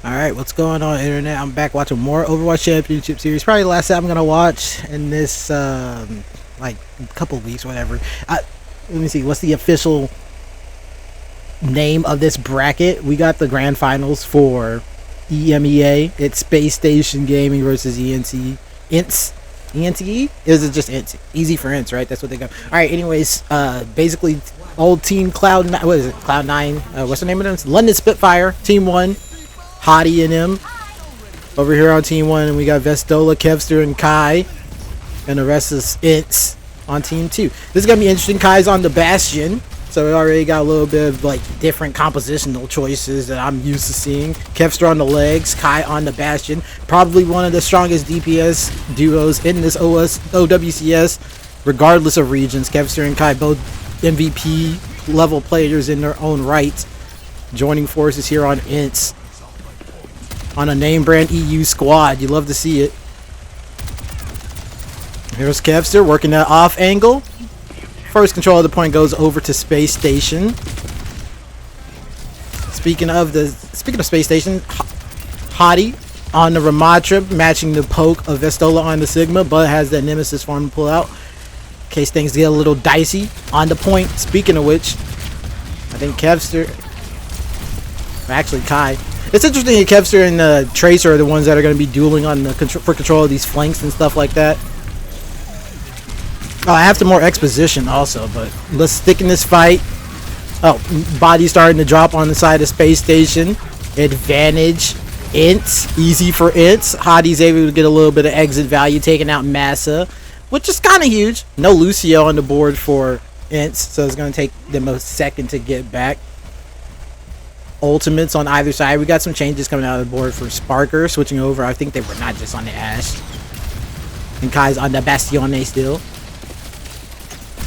Alright, what's going on, internet? I'm back watching more Overwatch Championship Series. Probably the last set I'm gonna watch in this like couple weeks, whatever. Let me see, what's the official name of this bracket? We got the grand finals for EMEA. It's SpaceStation Gaming versus ENCE. ENCE? ENCE? Is it just ENCE? Easy for ENCE, right? That's what they got. Alright, anyways, basically old team Cloud9, what is it? Cloud9, what's the name of them? London Spitfire, team 1. Hottie and him over here on team 1, and we got Vestola, Kevster, and Kai, and the rest is ENCE on team 2. This is gonna be interesting. Kai's on the Bastion, so we already got a little bit of like different compositional choices that I'm used to seeing. Kevster on the legs, Kai on the Bastion. Probably one of the strongest DPS duos in this OWCS, regardless of regions. Kevster and Kai both MVP level players in their own right, joining forces here on ENCE. On a name brand EU squad. You love to see it. Here's Kevster working that off angle. First control of the point goes over to SpaceStation. Speaking of SpaceStation, Hottie on the Ramatra, matching the poke of Vestola on the Sigma, but has that Nemesis form to pull out in case things get a little dicey. On the point, speaking of which, I think Kevster, actually Kai. It's interesting that Kevster and Tracer are the ones that are going to be dueling on the for control of these flanks and stuff like that. Oh, I have some more exposition also, but let's stick in this fight. Oh, body starting to drop on the side of SpaceStation. Advantage. ENCE. Easy for ENCE. Hottie's able to get a little bit of exit value, taking out Massa, which is kind of huge. No Lucio on the board for ENCE, so it's going to take them a second to get back. Ultimates on either side. We got some changes coming out of the board for Sparker switching over. I think they were not just on the Ash. And Kai's on the Bastione still.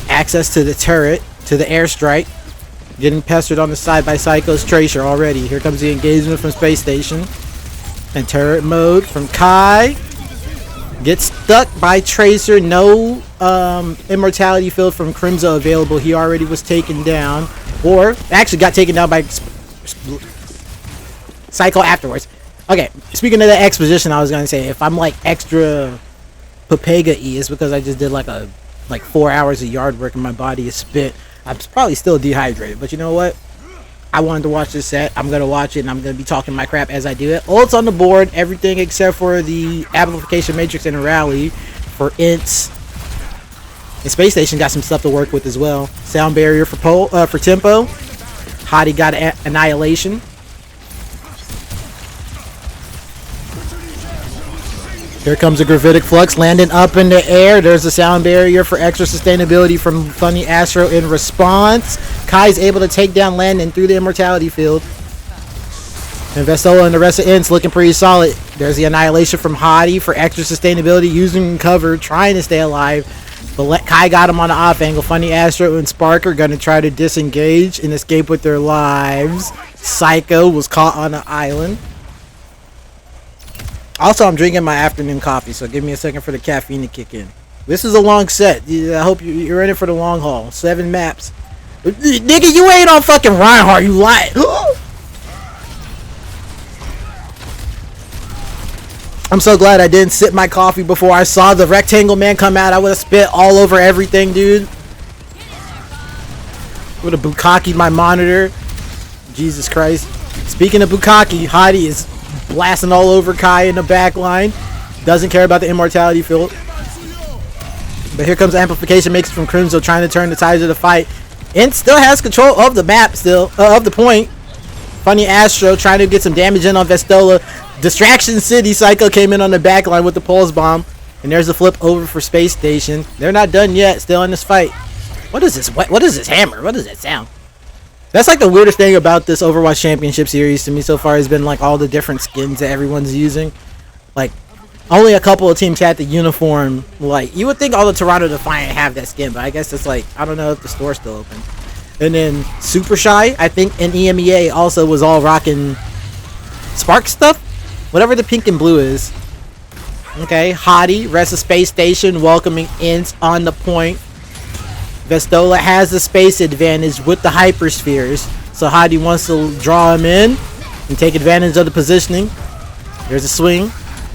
Access to the turret, to the airstrike. Getting pestered on the side by Psycho's Tracer already. Here comes the engagement from SpaceStation. And turret mode from Kai. Gets stuck by Tracer. No immortality field from Crimzo available. He already was taken down. Or actually got taken down by Psycho afterwards. Okay, speaking of the exposition, I was gonna say if I'm like extra Papega-y, it's because I just did like 4 hours of yard work and my body is spit. I'm probably still dehydrated, but you know what? I wanted to watch this set. I'm gonna watch it and I'm gonna be talking my crap as I do it. Ult's on the board, everything except for the amplification matrix and a rally for ENCE. And SpaceStation got some stuff to work with as well. Sound barrier for tempo. Hottie got annihilation. Here comes a gravitic flux landing up in the air. There's a sound barrier for extra sustainability from Funny Astro in response. Kai's able to take down Landon through the immortality field. And Vestola and the rest of ENCE looking pretty solid. There's the annihilation from Hottie for extra sustainability, using cover, trying to stay alive. But Kai got him on the off angle. Funny Astro and Spark are going to try to disengage and escape with their lives. Psycho was caught on the island. Also, I'm drinking my afternoon coffee, so give me a second for the caffeine to kick in. This is a long set. I hope you're in it for the long haul. 7 maps. Nigga, you ain't on fucking Reinhardt, you lie. I'm so glad I didn't sip my coffee before I saw the rectangle man come out. I would have spit all over everything, dude. Would have bukkakied my monitor. Jesus Christ. Speaking of bukkake, Hottie is blasting all over Kai in the back line. Doesn't care about the immortality field. But here comes the amplification makes from Crimzo trying to turn the tides of the fight. ENCE still has control of the map, still of the point. Funny Astro trying to get some damage in on Vestola. Distraction City. Psycho came in on the back line with the pulse bomb. And there's the flip over for SpaceStation. They're not done yet. Still in this fight. What is this? What is this hammer? What does that sound? That's like the weirdest thing about this Overwatch Championship Series to me so far has been like all the different skins that everyone's using. Like, only a couple of teams had the uniform. Like, you would think all the Toronto Defiant have that skin, but I guess it's like, I don't know if the store's still open. And then Super Shy, I think in EMEA also was all rocking Spark stuff. Whatever the pink and blue is. Okay, Hottie, rest of SpaceStation welcoming ENCE on the point. Vestola has the space advantage with the hyperspheres. So Hottie wants to draw him in. and take advantage of the positioning. There's a swing.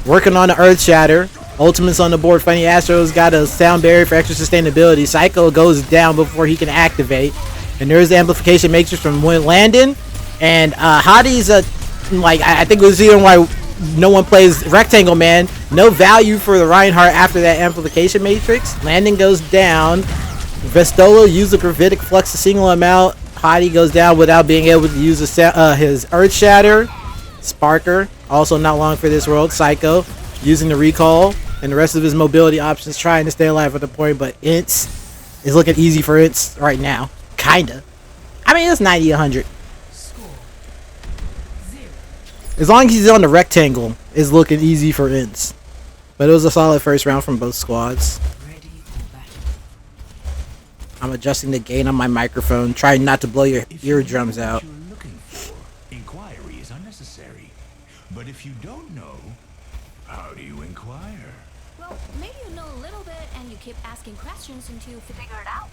Working on the Earth Shatter. Ultimate's on the board. Funny Astro's got a sound barrier for extra sustainability. Psycho goes down before he can activate. And there's the amplification matrix from Landon. And Hadi's I think it was the reason why no one plays Rectangle Man. No value for the Reinhardt after that amplification matrix. Landon goes down. Vestola used the gravitic flux to single him out. Hadi goes down without being able to use his Earth Shatter. Sparker, also not long for this world. Psycho using the recall and the rest of his mobility options, trying to stay alive at the point, but ENCE is looking easy for ENCE right now. Kinda. I mean, it's 90-100. As long as he's on the rectangle, it's looking easy for ENCE. But it was a solid first round from both squads. I'm adjusting the gain on my microphone, trying not to blow your eardrums out. Inquiry is unnecessary. But if you don't know, how do you inquire? Well, maybe you know a little bit and you keep asking questions until you figure it out.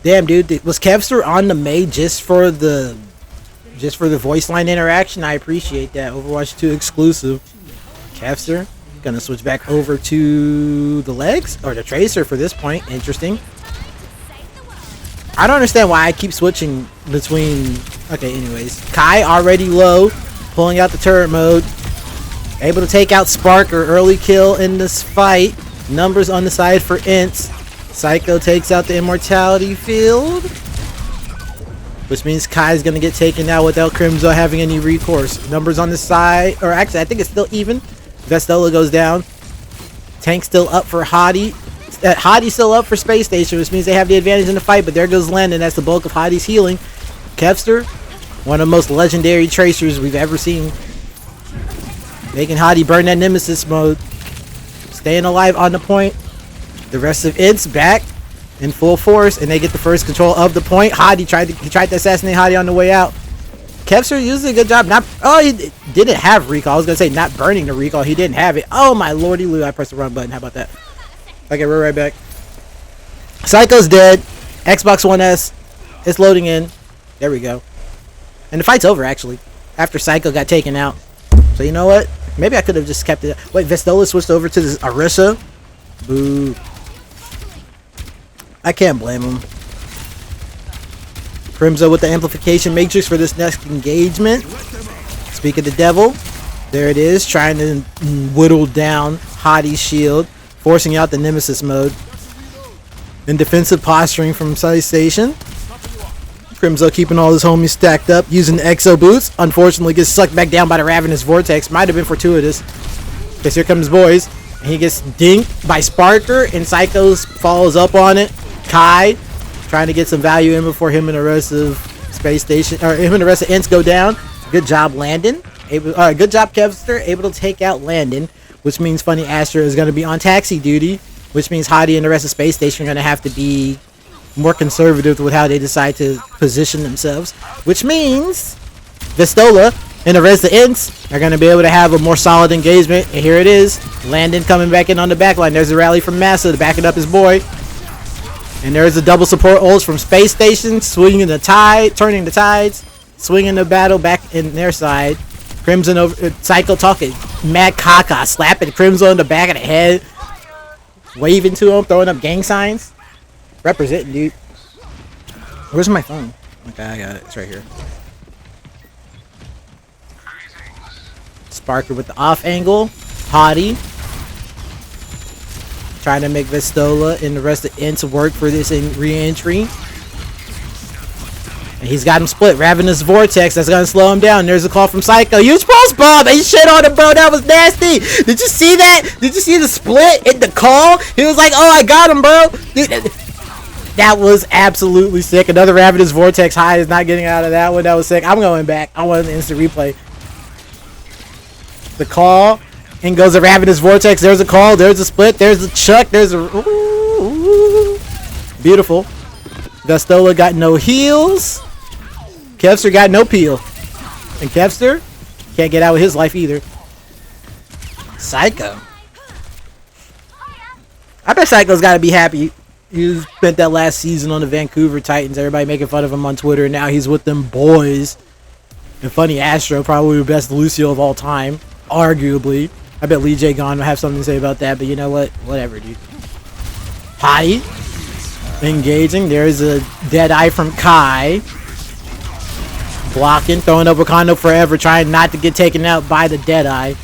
Damn, dude, was Kevster on the May just for the voice line interaction? I appreciate that. Overwatch 2 exclusive. Kevster gonna switch back over to the legs or the tracer for this point. Interesting. I don't understand why I keep switching between. Okay, anyways, Kai already low, pulling out the turret mode, able to take out Sparker. Early kill in this fight. Numbers on the side for ENCE. Psycho takes out the immortality field, which means Kai's gonna get taken out without Crimzo having any recourse. Numbers on the side, or actually I think it's still even. Vestola goes down. Tank still up for Hadi. Hadi's still up for SpaceStation, which means they have the advantage in the fight, but there goes Landon. That's the bulk of Hadi's healing. Kevster, one of the most legendary tracers we've ever seen, making Hadi burn that Nemesis mode. Staying alive on the point. The rest of ENCE back in full force, and they get the first control of the point. Hadi tried to assassinate Hadi on the way out. Kevster used a good job. He didn't have recall. I was gonna say not burning the recall. He didn't have it. Oh my lordy Lou! I pressed the wrong button. How about that? Okay, we're right back. Psycho's dead. Xbox One S. It's loading in. There we go. And the fight's over actually. After Psycho got taken out. So you know what? Maybe I could have just kept it. Wait, Vestola switched over to this Arissa. Boo. I can't blame him. Crimzo with the amplification matrix for this next engagement. Speak of the devil. There it is. Trying to whittle down Hadi's shield. Forcing out the Nemesis mode. And defensive posturing from SpaceStation. Crimzo keeping all his homies stacked up. Using the Exo boots. Unfortunately gets sucked back down by the Ravenous Vortex. Might have been fortuitous. Because here comes boys. And he gets dinked by Sparker. And Psychos follows up on it. Kai trying to get some value in before him and the rest of SpaceStation, or him and the rest of ENCE go down. Good job, Landon. Good job, Kevster. Able to take out Landon, which means Funny Astro is going to be on taxi duty, which means Hadi and the rest of SpaceStation are going to have to be more conservative with how they decide to position themselves, which means Vestola and the rest of ENCE are going to be able to have a more solid engagement. And here it is. Landon coming back in on the back line. There's a rally from Massa to backing up his boy. And there's a double support ults from SpaceStation, swinging the tide, turning the tides, swinging the battle back in their side. Crimson over, Psycho talking mad caca, slapping Crimson in the back of the head, waving to him, throwing up gang signs. Representing, dude. Where's my phone? Okay, I got it. It's right here. Sparker with the off angle. Hadi trying to make Vestola and the rest of ENCE work for this re-entry. And he's got him split. Ravenous Vortex, that's going to slow him down. There's a call from Psycho. Use Pulse Bomb! He shit on him, bro. That was nasty. Did you see that? Did you see the split in the call? He was like, oh, I got him, bro. That was absolutely sick. Another Ravenous Vortex high is not getting out of that one. That was sick. I'm going back. I want an instant replay. The call. In goes the Ravenous Vortex. There's a call. There's a split. There's a chuck. There's a... Ooh. Beautiful. Vestola got no heals. Kevster got no peel. And Kevster can't get out with his life either. Psycho. I bet Psycho's got to be happy He spent that last season on the Vancouver Titans. Everybody making fun of him on Twitter. And now he's with them boys. And Funny Astro, probably the best Lucio of all time, arguably. I bet Lee J. Gon will have something to say about that. But you know what? Whatever, dude. Hottie. Engaging. There's a dead eye from Kai. Blocking. Throwing up Wakanda forever. Trying not to get taken out by the dead eye.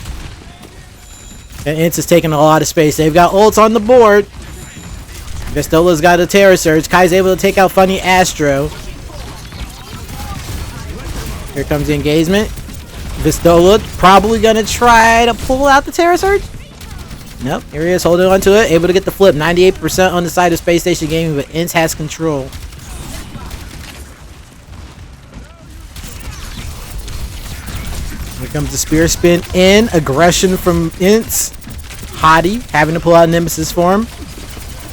And ENCE is taking a lot of space. They've got ults on the board. Vistola's got a Terror Surge. Kai's able to take out Funny Astro. Here comes the engagement. Vistola probably gonna try to pull out the Terror Surge. Nope, here he is holding on to it. Able to get the flip. 98% on the side of SpaceStation Gaming, but ENCE has control. Here comes the spear spin in. Aggression from ENCE. Hottie having to pull out Nemesis for him.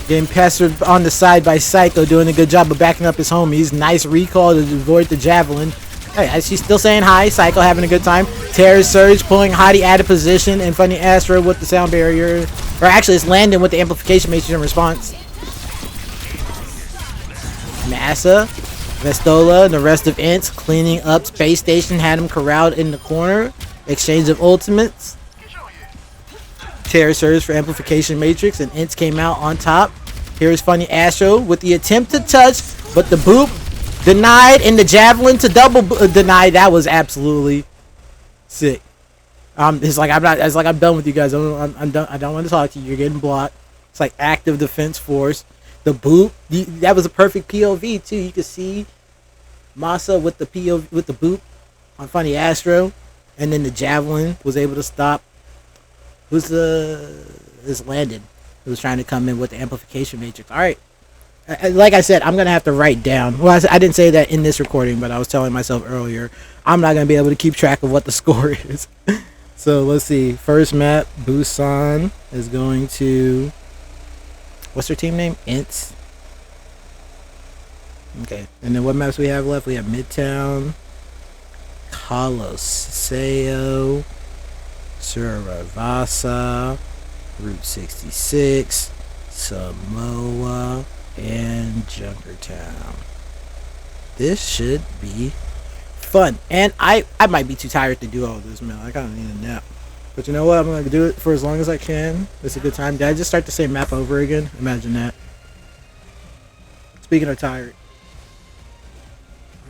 Getting pestered on the side by Psycho, doing a good job of backing up his homies. Nice recall to avoid the javelin. Hey, she's still saying hi. Psycho having a good time. Terror Surge pulling Hottie out of position, and Funny Astro with the sound barrier. Or actually, it's Landon with the amplification matrix in response. NASA, Vestola, and the rest of ENCE cleaning up SpaceStation. Had him corralled in the corner. Exchange of ultimates. Terror Surge for amplification matrix, and ENCE came out on top. Here's Funny Astro with the attempt to touch, but the boop denied, and the javelin to double denied. That was absolutely sick. It's like I'm done with you guys. I'm done. I don't want to talk to you. You're getting blocked. It's like active defense force. The boop, that was a perfect POV too. You could see Masa with the POV with the boop on Funny Astro, and then the javelin was able to stop. Who's this Landon? Who was trying to come in with the amplification matrix? All right. Like I said, I'm gonna have to write down. Well, I didn't say that in this recording, but I was telling myself earlier I'm not gonna be able to keep track of what the score is. So let's see. First map, Busan is going to. What's her team name? ENCE. Okay, and then what maps we have left? We have Midtown, Colosseo, Suravasa, Route 66, Samoa, and Junkertown. This should be fun. And I might be too tired to do all this, man. I kind of need a nap. But you know what? I'm going to do it for as long as I can. It's a good time. Did I just start the same map over again? Imagine that. Speaking of tired.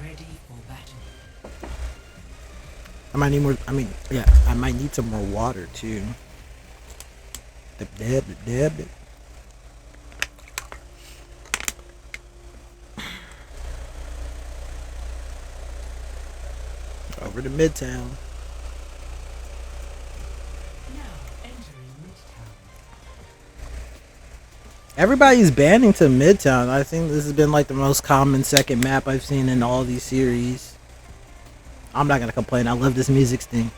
Ready for battle. I might need more. I might need some more water too. Dab. Over to Midtown. Everybody's banning to Midtown. I think this has been like the most common second map I've seen in all these series. I'm not gonna complain. I love this music sting.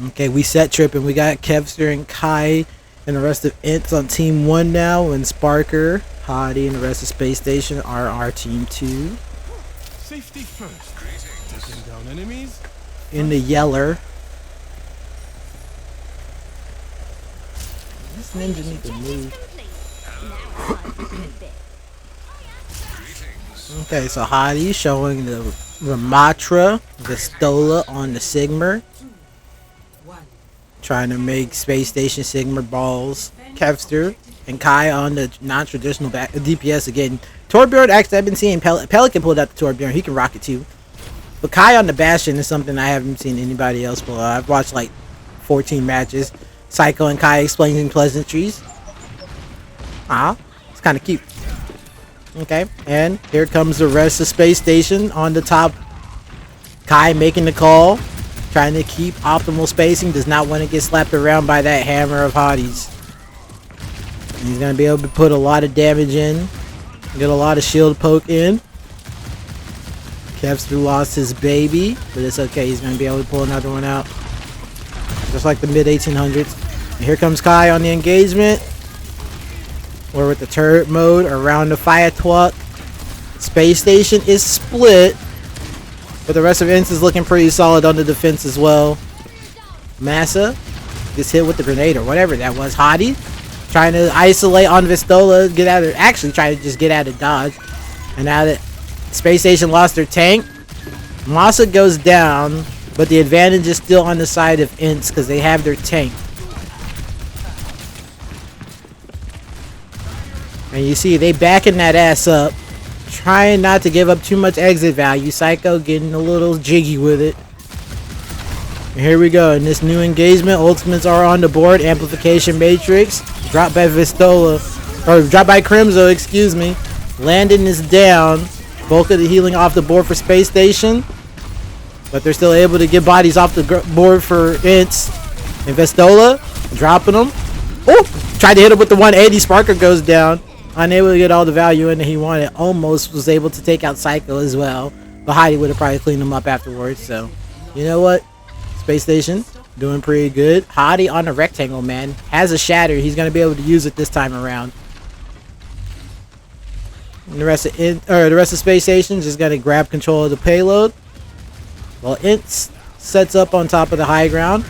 Okay, we set tripping. We got Kevster and Kai and the rest of ENCE on team 1 now, and Sparker, Hottie, and the rest of SpaceStation are our team 2. Safety first. Taking down enemies. In the yeller. This ninja needs to move. Okay, so Hottie showing the Ramatra, the Stola on the Sigmar. Trying to make SpaceStation Sigmar balls. Kevster and Kai on the non-traditional DPS again. Torbjorn, actually, I've been seeing Pelican pulled out the Torbjorn. He can rock it too. But Kai on the Bastion is something I haven't seen anybody else pull out. I've watched like 14 matches. Psycho and Kai explaining pleasantries. It's kind of cute. Okay, and here comes the rest of SpaceStation on the top. Kai making the call. Trying to keep optimal spacing. Does not want to get slapped around by that hammer of hotties. And he's going to be able to put a lot of damage in. Get a lot of shield poke in. Kevster lost his baby, but it's okay. He's going to be able to pull another one out. Just like the mid-1800s. And here comes Kai on the engagement. We're with the turret mode around the fire truck. SpaceStation is split. But the rest of ENCE is looking pretty solid on the defense as well. Massa gets hit with the grenade or whatever that was. Hottie trying to isolate on Vistola, get out of, actually trying to just get out of dodge. And now that SpaceStation lost their tank, Massa goes down, but the advantage is still on the side of ENCE because they have their tank. And you see they backing that ass up, trying not to give up too much exit value. Psycho getting a little jiggy with it. And here we go in this new engagement. Ultimates are on the board. Amplification Matrix. Drop by Vistola. Or drop by Crimzo, excuse me. Landon is down. Bulk of the healing off the board for SpaceStation. But they're still able to get bodies off the board for ENCE. And Vistola dropping them. Oh! Tried to hit him with the 180. Sparker goes down. Unable to get all the value in that he wanted. Almost was able to take out Psycho as well. But Heidi would have probably cleaned him up afterwards. So, you know what? SpaceStation doing pretty good. Hottie on the rectangle, man. Has a shatter. He's going to be able to use it this time around. And the rest of SpaceStation is going to grab control of the payload. While ENCE sets up on top of the high ground.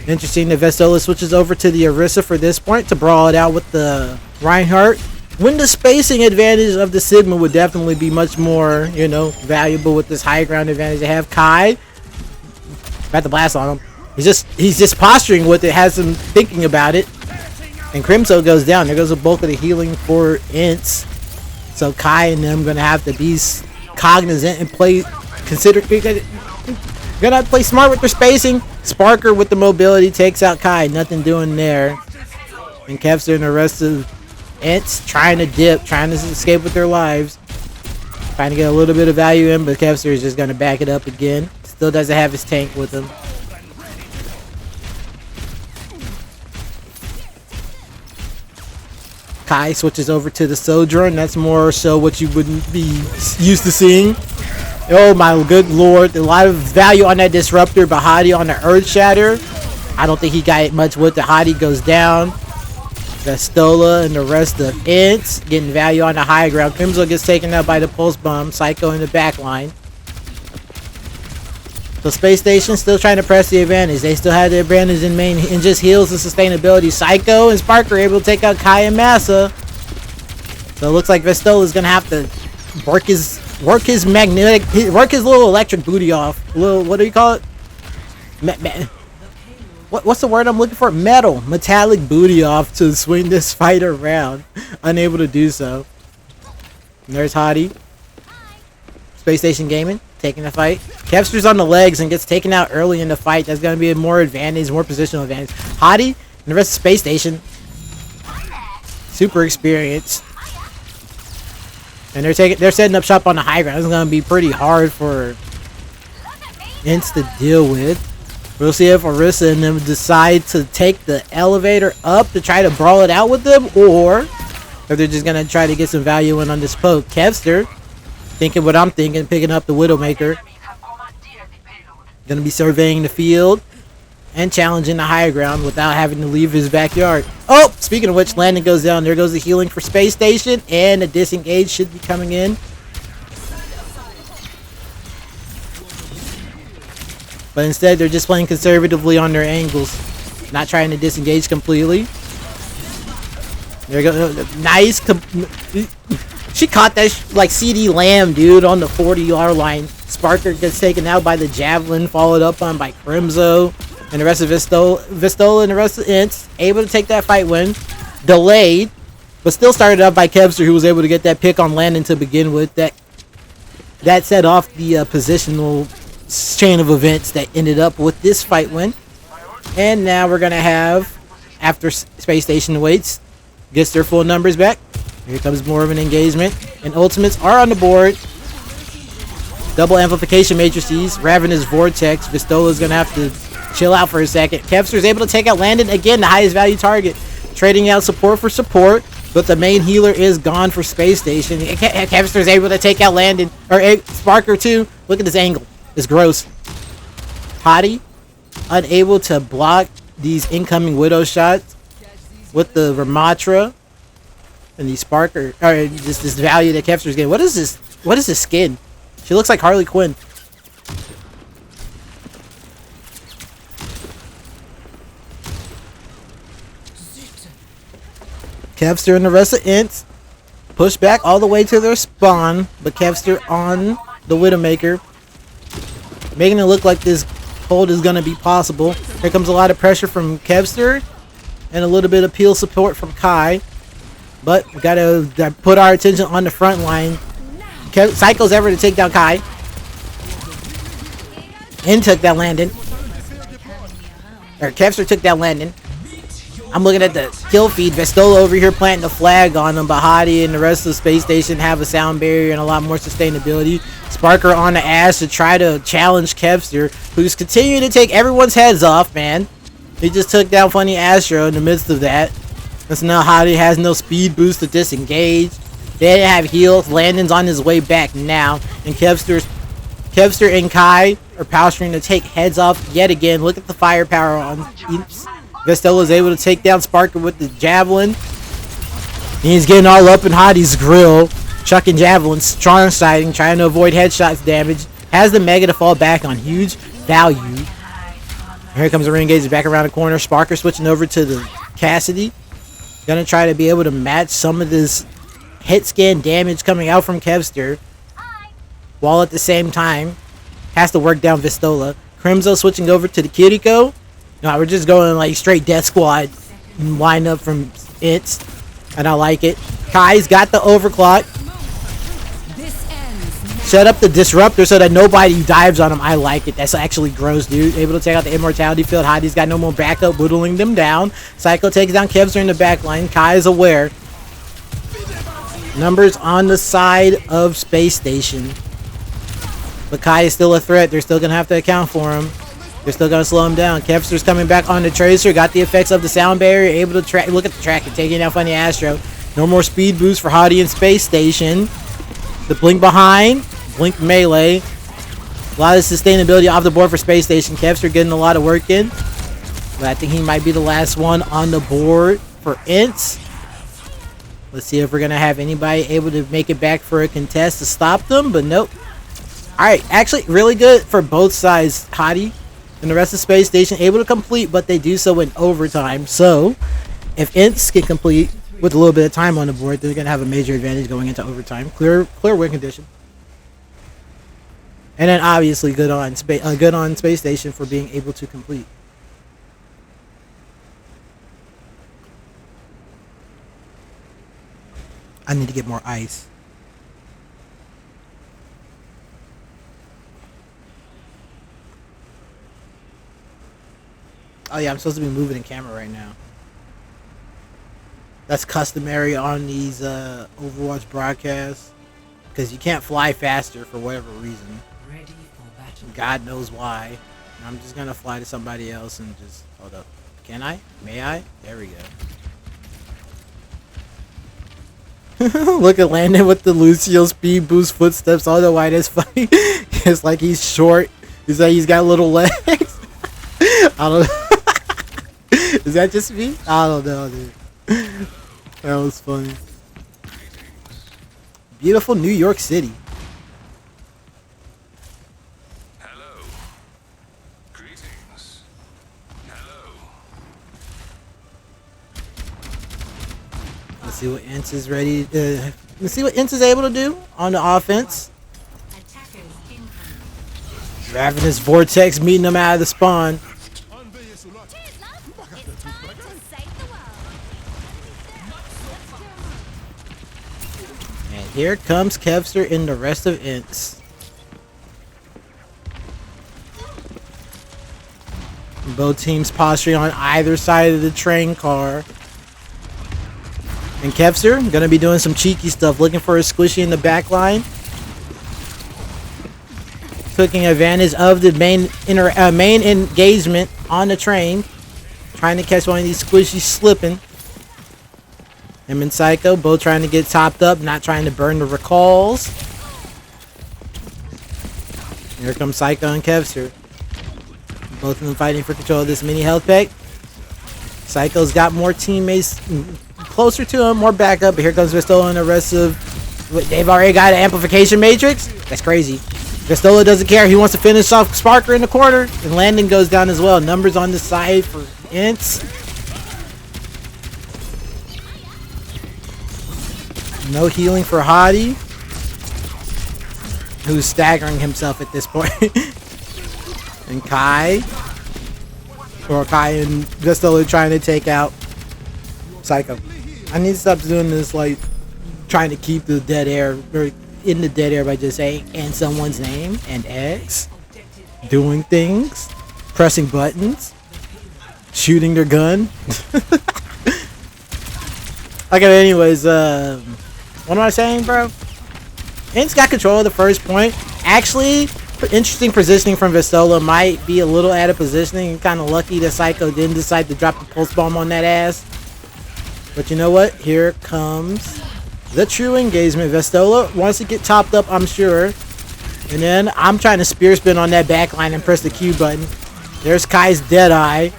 Interesting that Vistola switches over to the Orisa for this point to brawl it out with the Reinhardt. When the spacing advantage of the Sigma would definitely be much more, you know, valuable with this high ground advantage. They have Kai. About to blast on him. He's just posturing with it, has him thinking about it. And Crimzo goes down. There goes the bulk of the healing for ENCE. So Kai and them gonna have to be cognizant and play gonna play smart with their spacing. Sparker with the mobility takes out Kai. Nothing doing there. And Kevster and the rest of ENCE trying to dip, trying to escape with their lives. Trying to get a little bit of value in, but Kevster is just gonna back it up again. Still doesn't have his tank with him. Kai switches over to the Sojourn. That's more so what you wouldn't be used to seeing. Oh my good lord. A lot of value on that Disruptor, but Hottie on the Earth Shatter. I don't think he got much with it. Hottie goes down. Vistola and the rest of ENCE getting value on the high ground. Crimzo gets taken out by the Pulse Bomb. Psycho in the back line. So SpaceStation still trying to press the advantage. They still have the advantage in main and just heals the sustainability. Psycho and Sparker are able to take out Kai and Massa. So it looks like Vistola is gonna have to work his little electric booty off. What do you call it? What's the word I'm looking for? Metallic booty off to swing this fight around. Unable to do so. And there's Hottie. SpaceStation Gaming taking the fight. Kevster's on the legs and gets taken out early in the fight. That's going to be a more advantage, more positional advantage. Hottie and the rest of SpaceStation, super experienced. And they're setting up shop on the high ground. It's going to be pretty hard for ENCE to deal with. We'll see if Orisa and them decide to take the elevator up to try to brawl it out with them, or if they're just going to try to get some value in on this poke. Kevster, thinking what I'm thinking, picking up the Widowmaker. Going to be surveying the field and challenging the high ground without having to leave his backyard. Oh, speaking of which, Landon goes down. There goes the healing for SpaceStation, and a disengage should be coming in. But instead, they're just playing conservatively on their angles. Not trying to disengage completely. There you go. Nice. She caught that like CD Lamb, dude, on the 40-yard line. Sparker gets taken out by the Javelin, followed up on by Crimzo. And the rest of Vistola and the rest of ENCE able to take that fight win. Delayed, but still started up by Kevster, who was able to get that pick on Landon to begin with. That set off the positional chain of events that ended up with this fight win. And now we're gonna have, after SpaceStation waits, gets their full numbers back, here comes more of an engagement, and ultimates are on the board. Double amplification matrices, Ravenous Vortex. Vistola's gonna have to chill out for a second. Kevster's able to take out Landon again, the highest value target, trading out support for support, but the main healer is gone for SpaceStation. Kevster's able to take out Landon, or Sparker too. Look at this angle. It's gross. Hottie, unable to block these incoming Widow shots with the Ramatra and the Sparker, or this value that Kevster's getting. What is this? What is this skin? She looks like Harley Quinn. Kevster and the rest of ENCE push back all the way to their spawn, but Kevster on the Widowmaker, making it look like this hold is going to be possible. Here comes a lot of pressure from Kevster and a little bit of peel support from Kai, but we got to put our attention on the front line. Psycho's ever to take down Kai and took down Landon, or Kevster took down Landon. I'm looking at the kill feed. Vestola over here planting the flag on them, but Hadi and the rest of the space station have a sound barrier and a lot more sustainability. Sparker on the Ash to try to challenge Kevster, who's continuing to take everyone's heads off, man. He just took down Funny Astro in the midst of that. And so now Hadi has no speed boost to disengage. They didn't have heals. Landon's on his way back now. And Kevster and Kai are posturing to take heads off yet again. Look at the firepower on ENCE. Vestola is able to take down Sparker with the javelin. He's getting all up in Hadi's grill, chucking javelins, strong sighting, trying to avoid headshots damage. Has the Mega to fall back on, huge value. Here comes the ring gauge back around the corner. Sparker switching over to the Cassidy. Gonna try to be able to match some of this hit scan damage coming out from Kevster, while at the same time has to work down Vestola. Crimzo switching over to the Kiriko. No, we're just going like straight death squad lineup from ENCE, and I like it. Kai's got the overclock. Set up the disruptor so that nobody dives on him. I like it. That's actually gross, dude. Able to take out the immortality field. Hadi's got no more backup, whittling them down. Psycho takes down Kevster in the back line. Kai is aware. Numbers on the side of SpaceStation, but Kai is still a threat. They're still gonna have to account for him. They're still going to slow him down. Kevster's coming back on the Tracer. Got the effects of the sound barrier. Able to track. Look at the track and taking down Funny Astro. No more speed boost for Hadi and SpaceStation. The blink behind. Blink melee. A lot of sustainability off the board for SpaceStation. Kevster getting a lot of work in. But I think he might be the last one on the board for ENCE. Let's see if we're going to have anybody able to make it back for a contest to stop them. But nope. Alright. Actually, really good for both sides. Hadi and the rest of SpaceStation able to complete, but they do so in overtime. So, if ENCE can complete with a little bit of time on the board, they're going to have a major advantage going into overtime. Clear win condition. And then obviously good on SpaceStation for being able to complete. I need to get more ice. Oh yeah, I'm supposed to be moving the camera right now. That's customary on these Overwatch broadcasts, because you can't fly faster for whatever reason. Ready for battle. God knows why. And I'm just gonna fly to somebody else and just hold up. Can I? May I? There we go. Look at Landon with the Lucio speed boost footsteps. All the white is funny. It's like he's short. He's like he's got little legs. I don't know. Is that just me? I don't know, dude. That was funny. Beautiful New York City. Hello. Greetings. Hello. Let's see what ENCE is ready. Let's see what ENCE is able to do on the offense. Ravenous Vortex meeting them out of the spawn. And here comes Kevster and the rest of ENCE. Both teams posturing on either side of the train car. And Kevster gonna be doing some cheeky stuff, looking for a squishy in the back line. Taking advantage of the main engagement on the train, trying to catch one of these squishies slipping. Him and Psycho both trying to get topped up, not trying to burn the recalls. Here comes Psycho and Kevster. Both of them fighting for control of this mini health pack. Psycho's got more teammates closer to him, more backup. But here comes Vestola and the rest of... They've already got an amplification matrix? That's crazy. Vestola doesn't care. He wants to finish off Sparker in the corner. And Landon goes down as well. Numbers on the side for ENCE. No healing for Hadi, who's staggering himself at this point. And Kai and Vestola trying to take out Psycho. I need to stop doing this, like trying to keep the dead air, or in the dead air, by just saying and someone's name and X, doing things, pressing buttons, shooting their gun. Okay, anyways, what am I saying, bro? ENCE got control of the first point. Actually, interesting positioning from Vestola. Might be a little out of positioning. Kind of lucky that Psycho didn't decide to drop the pulse bomb on that ass. But you know what? Here comes the true engagement. Vestola wants to get topped up, I'm sure. And then I'm trying to spear spin on that backline and press the Q button. There's Kai's Deadeye.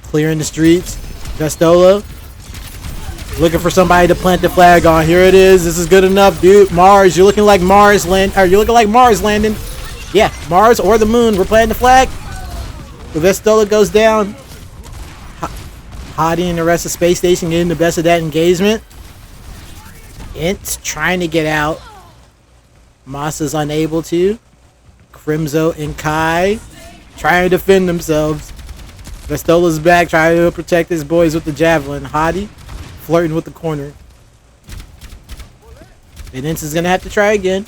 Clearing the streets. Vestola looking for somebody to plant the flag on. Here it is. This is good enough, dude. Mars, you're looking like Mars landing. Yeah, Mars or the moon. We're planting the flag. The Vestola goes down. Hadi and the rest of SpaceStation getting the best of that engagement. ENCE trying to get out. Masa's unable to. Crimzo and Kai trying to defend themselves. Vestola's back, trying to protect his boys with the javelin. Hadi flirting with the corner. And ENCE is going to have to try again.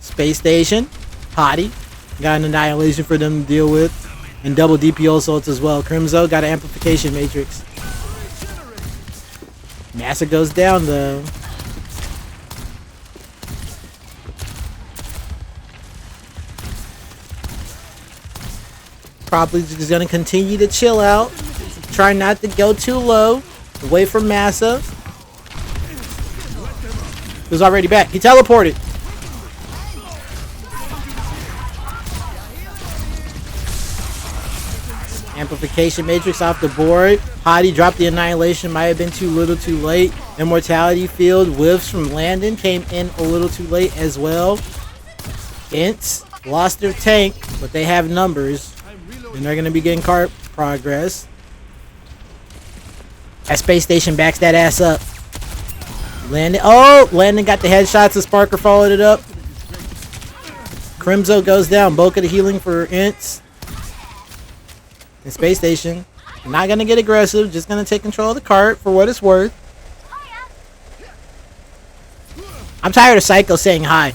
SpaceStation. Hadi. Got an annihilation for them to deal with. And double DPO assaults as well. Crimzo got an amplification matrix. Massa goes down though. Probably just going to continue to chill out. Try not to go too low. Away from Massa. Who's already back. He teleported. Amplification matrix off the board. Hadi dropped the annihilation. Might have been too little too late. Immortality field whiffs from Landon. Came in a little too late as well. ENCE lost their tank, but they have numbers. And they're going to be getting cart progress. As SpaceStation backs that ass up. Landon. Oh! Landon got the headshots. And Sparker followed it up. Crimzo goes down. Bulk of the healing for ENCE. And SpaceStation. Not going to get aggressive. Just going to take control of the cart for what it's worth. I'm tired of Psycho saying hi.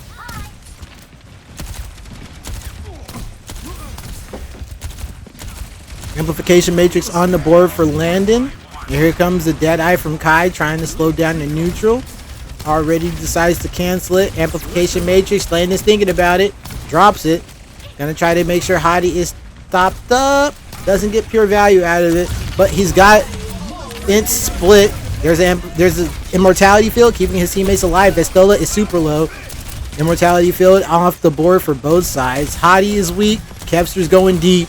Amplification matrix on the board for Landon. And here comes the Deadeye from Kai trying to slow down the neutral. Already decides to cancel it. Amplification matrix. Landon's thinking about it. Drops it. Gonna try to make sure Hadi is stopped up. Doesn't get pure value out of it. But he's got ENCE split. There's an immortality field keeping his teammates alive. Vestola is super low. Immortality field off the board for both sides. Hadi is weak. Kevster's going deep.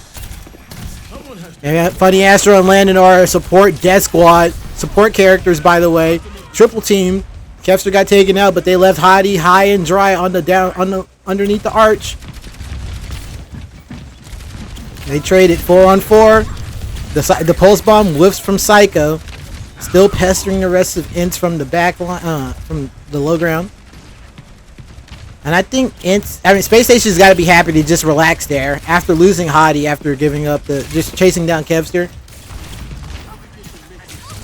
And Funny Astro and Landon are support death squad. Support characters, by the way. Triple team. Kevster got taken out, but they left Hadi high and dry on the underneath the arch. They traded 4-on-4. The pulse bomb whiffs from Psycho. Still pestering the rest of ENCE from the back line, from the low ground. And I think SpaceStation's got to be happy to just relax there after losing Hadi, after giving up just chasing down Kevster.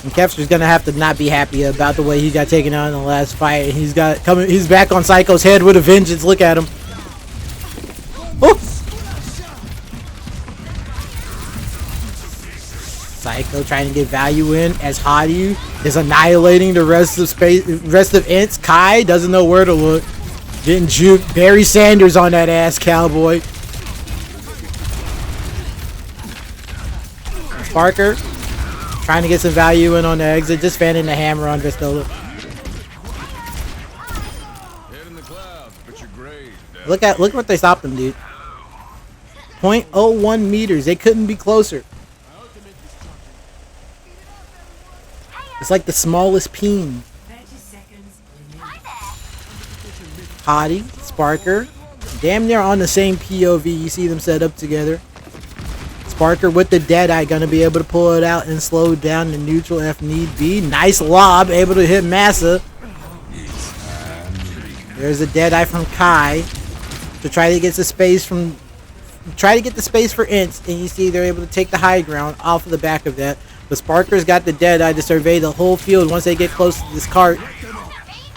And Kevster's gonna have to not be happy about the way he got taken out in the last fight. He's back on Psycho's head with a vengeance. Look at him. Oh! Psycho trying to get value in as Hadi is annihilating the rest of ENCE. Kai doesn't know where to look. Getting juked. Barry Sanders on that ass, cowboy. Sparker trying to get some value in on the exit. Just fanning the hammer on Vestola. Look what they stopped him, dude. 0.01 meters. They couldn't be closer. It's like the smallest peen. Hadi, Sparker, damn near on the same POV. You see them set up together. Sparker with the Deadeye, gonna be able to pull it out and slow down the neutral if need be. Nice lob, able to hit Massa. There's a Deadeye from Kai to try to get the space from. Try to get the space for ENCE, and you see they're able to take the high ground off of the back of that. But Sparker's got the Deadeye to survey the whole field once they get close to this cart.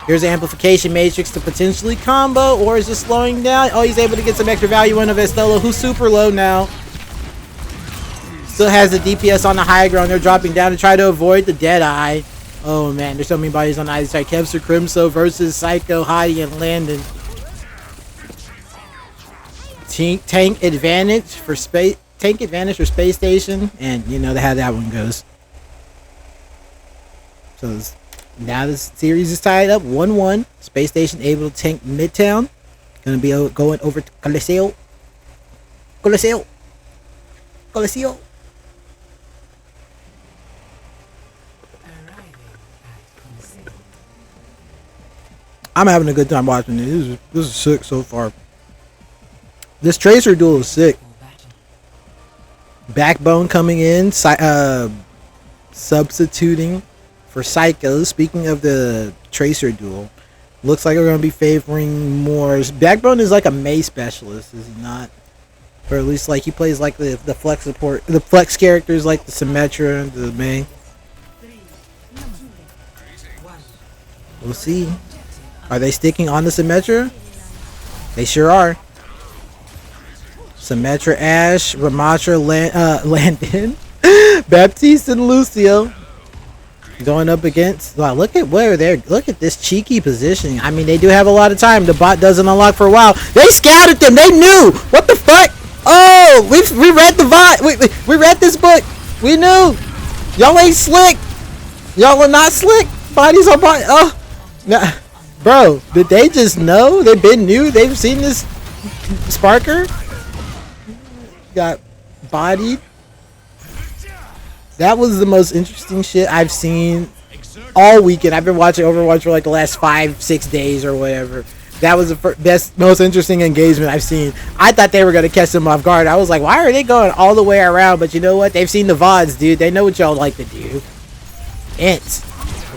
Here's the amplification matrix to potentially combo, or is just slowing down. Oh, he's able to get some extra value on Vestolo, who's super low now. Still has the DPS on the high ground. They're dropping down to try to avoid the Deadeye. Oh man, there's so many bodies on either side. Kevster Crimso versus Psycho, Heidi, and Landon. Tank advantage for SpaceStation, and you know how that one goes. So now this series is tied up 1-1. SpaceStation able to tank Midtown. Gonna be going over to Coliseo. I'm having a good time watching this. This is sick so far. This Tracer duel is sick. Backbone coming in, substituting for Psycho. Speaking of the Tracer duel, looks like we're going to be favoring more. Backbone is like a Mei specialist, is he not? Or at least like he plays like the flex support, the flex characters like the Symmetra and the Mei. We'll see. Are they sticking on the Symmetra? They sure are. Symmetra, Ash, Ramatra, Landon, Baptiste, and Lucio going up against. Wow, look at where they're. Look at this cheeky positioning. I mean, they do have a lot of time. The bot doesn't unlock for a while. They scouted them. They knew. What the fuck? Oh, we read the bot. We read this book. We knew. Y'all ain't slick. Y'all are not slick. Bodies are body. Oh, nah. Bro, did they just know? They've been new. They've seen this Sparker. Got bodied. That was the most interesting shit I've seen all weekend. I've been watching Overwatch for like the last 5-6 days or whatever. That was the best, most interesting engagement I've seen. I thought they were going to catch them off guard. I was like, why are they going all the way around? But you know what? They've seen the VODs, dude. They know what y'all like to do. ENCE.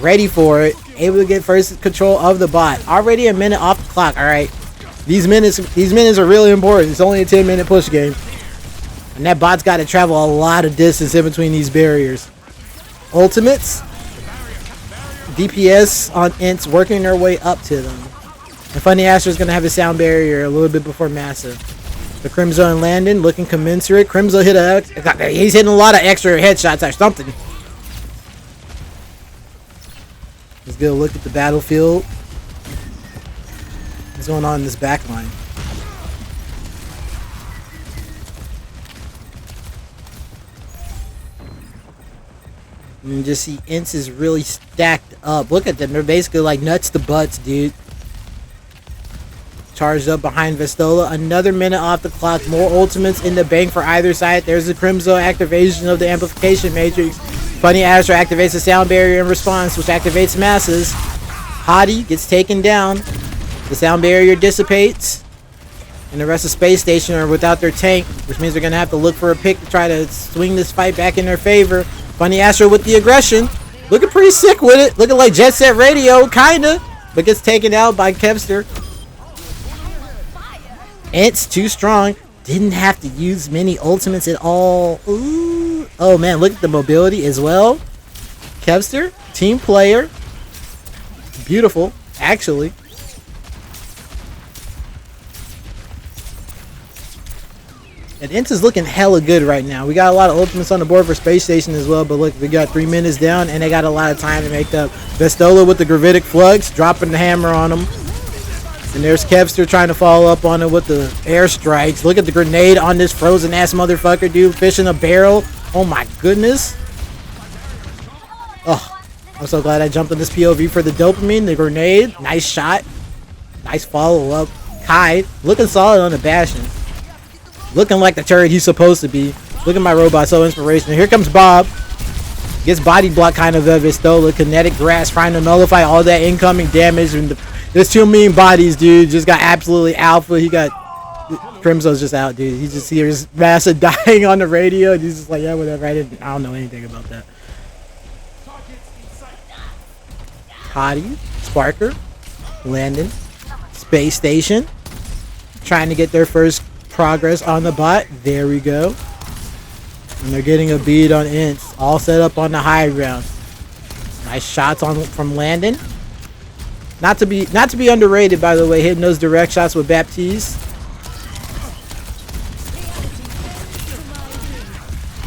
Ready for it. Able to get first control of the bot. Already a minute off the clock. All right. These minutes are really important. It's only a 10-minute push game. And that bot's got to travel a lot of distance in between these barriers. Ultimates. DPS on ENCE working their way up to them. And Funny Aster's going to have a sound barrier a little bit before Massa. The Crimzo and Landon looking commensurate. Crimzo he's hitting a lot of extra headshots or something. Let's get a look at the battlefield. What's going on in this back line? You can just see ENCE is really stacked up. Look at them. They're basically like nuts to butts, dude. Charged up behind Vestola. Another minute off the clock. More ultimates in the bank for either side. There's the Crimzo activation of the amplification matrix. Funny Astro activates the sound barrier in response, which activates masses. Hottie gets taken down. The sound barrier dissipates. And the rest of SpaceStation are without their tank, which means they're going to have to look for a pick to try to swing this fight back in their favor. Funny Astro with the aggression. Looking pretty sick with it. Looking like Jet Set Radio, kinda. But gets taken out by Kevster. ENCE too strong. Didn't have to use many ultimates at all. Ooh. Oh man, look at the mobility as well. Kevster, team player. Beautiful, actually. And ENCE is looking hella good right now. We got a lot of ultimates on the board for SpaceStation as well, but look, we got 3 minutes down, and they got a lot of time to make up. Vestola with the Gravitic Flux, dropping the hammer on them. And there's Kevster trying to follow up on it with the airstrikes. Look at the grenade on this frozen-ass motherfucker, dude. Fish in a barrel. Oh, my goodness. Oh, I'm so glad I jumped on this POV for the dopamine. The grenade. Nice shot. Nice follow-up. Kai looking solid on the Bastion. Looking like the turret he's supposed to be. Look at my robot, so inspirational. Here comes Bob. Gets body block kind of Vistola. Kinetic grass trying to nullify all that incoming damage. And there's 2 million bodies, dude. Just got absolutely alpha. He got Crimso's just out, dude. He just hears Massa dying on the radio, and he's just like, yeah, whatever. I don't know anything about that. Hottie, Sparker, Landon, SpaceStation, trying to get their first progress on the bot. There we go. And they're getting a bead on ENCE. All set up on the high ground. Nice shots from Landon. Not to be underrated, by the way, hitting those direct shots with Baptiste.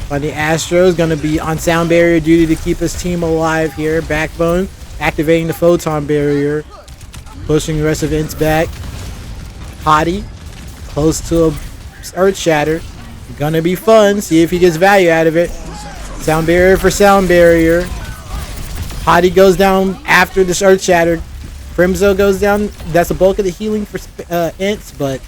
Funny Astro is going to be on sound barrier duty to keep his team alive here. Backbone activating the photon barrier, pushing the rest of ENCE back. Hottie close to a earth shatter. Gonna be fun. See if he gets value out of it. Sound barrier for sound barrier. Hottie goes down after this earth shatter. Crimzo goes down. That's the bulk of the healing for ENCE, but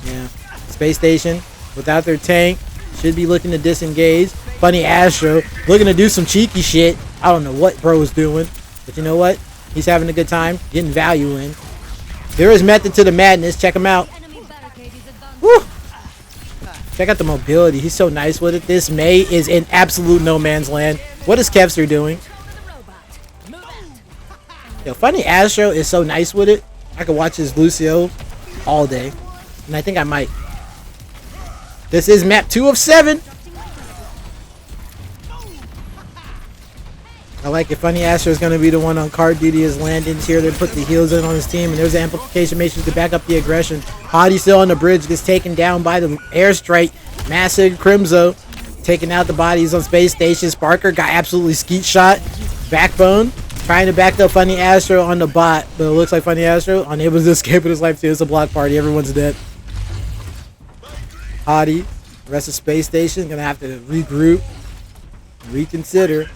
yeah, SpaceStation without their tank should be looking to disengage. Funny Astro looking to do some cheeky shit. I don't know what bro is doing, but you know what? He's having a good time, getting value in. There is method to the madness. Check him out. Woo! Check out the mobility. He's so nice with it. This May is in absolute no man's land. What is Kevster doing? Yo, Funny Astro is so nice with it. I could watch his Lucio all day. And I think I might. This is map 2 of 7. I like it. Funny Astro is going to be the one on card duty as Landon's here to put the heals in on his team. And there's the amplification matrix to back up the aggression. Hottie still on the bridge. Gets taken down by the airstrike. Massive Crimzo taking out the bodies on SpaceStation. Sparker got absolutely skeet shot. Backbone trying to back up Funny Astro on the bot. But it looks like Funny Astro unable to escape with his life too. It's a block party. Everyone's dead. Hottie, rest of SpaceStation gonna have to regroup, reconsider.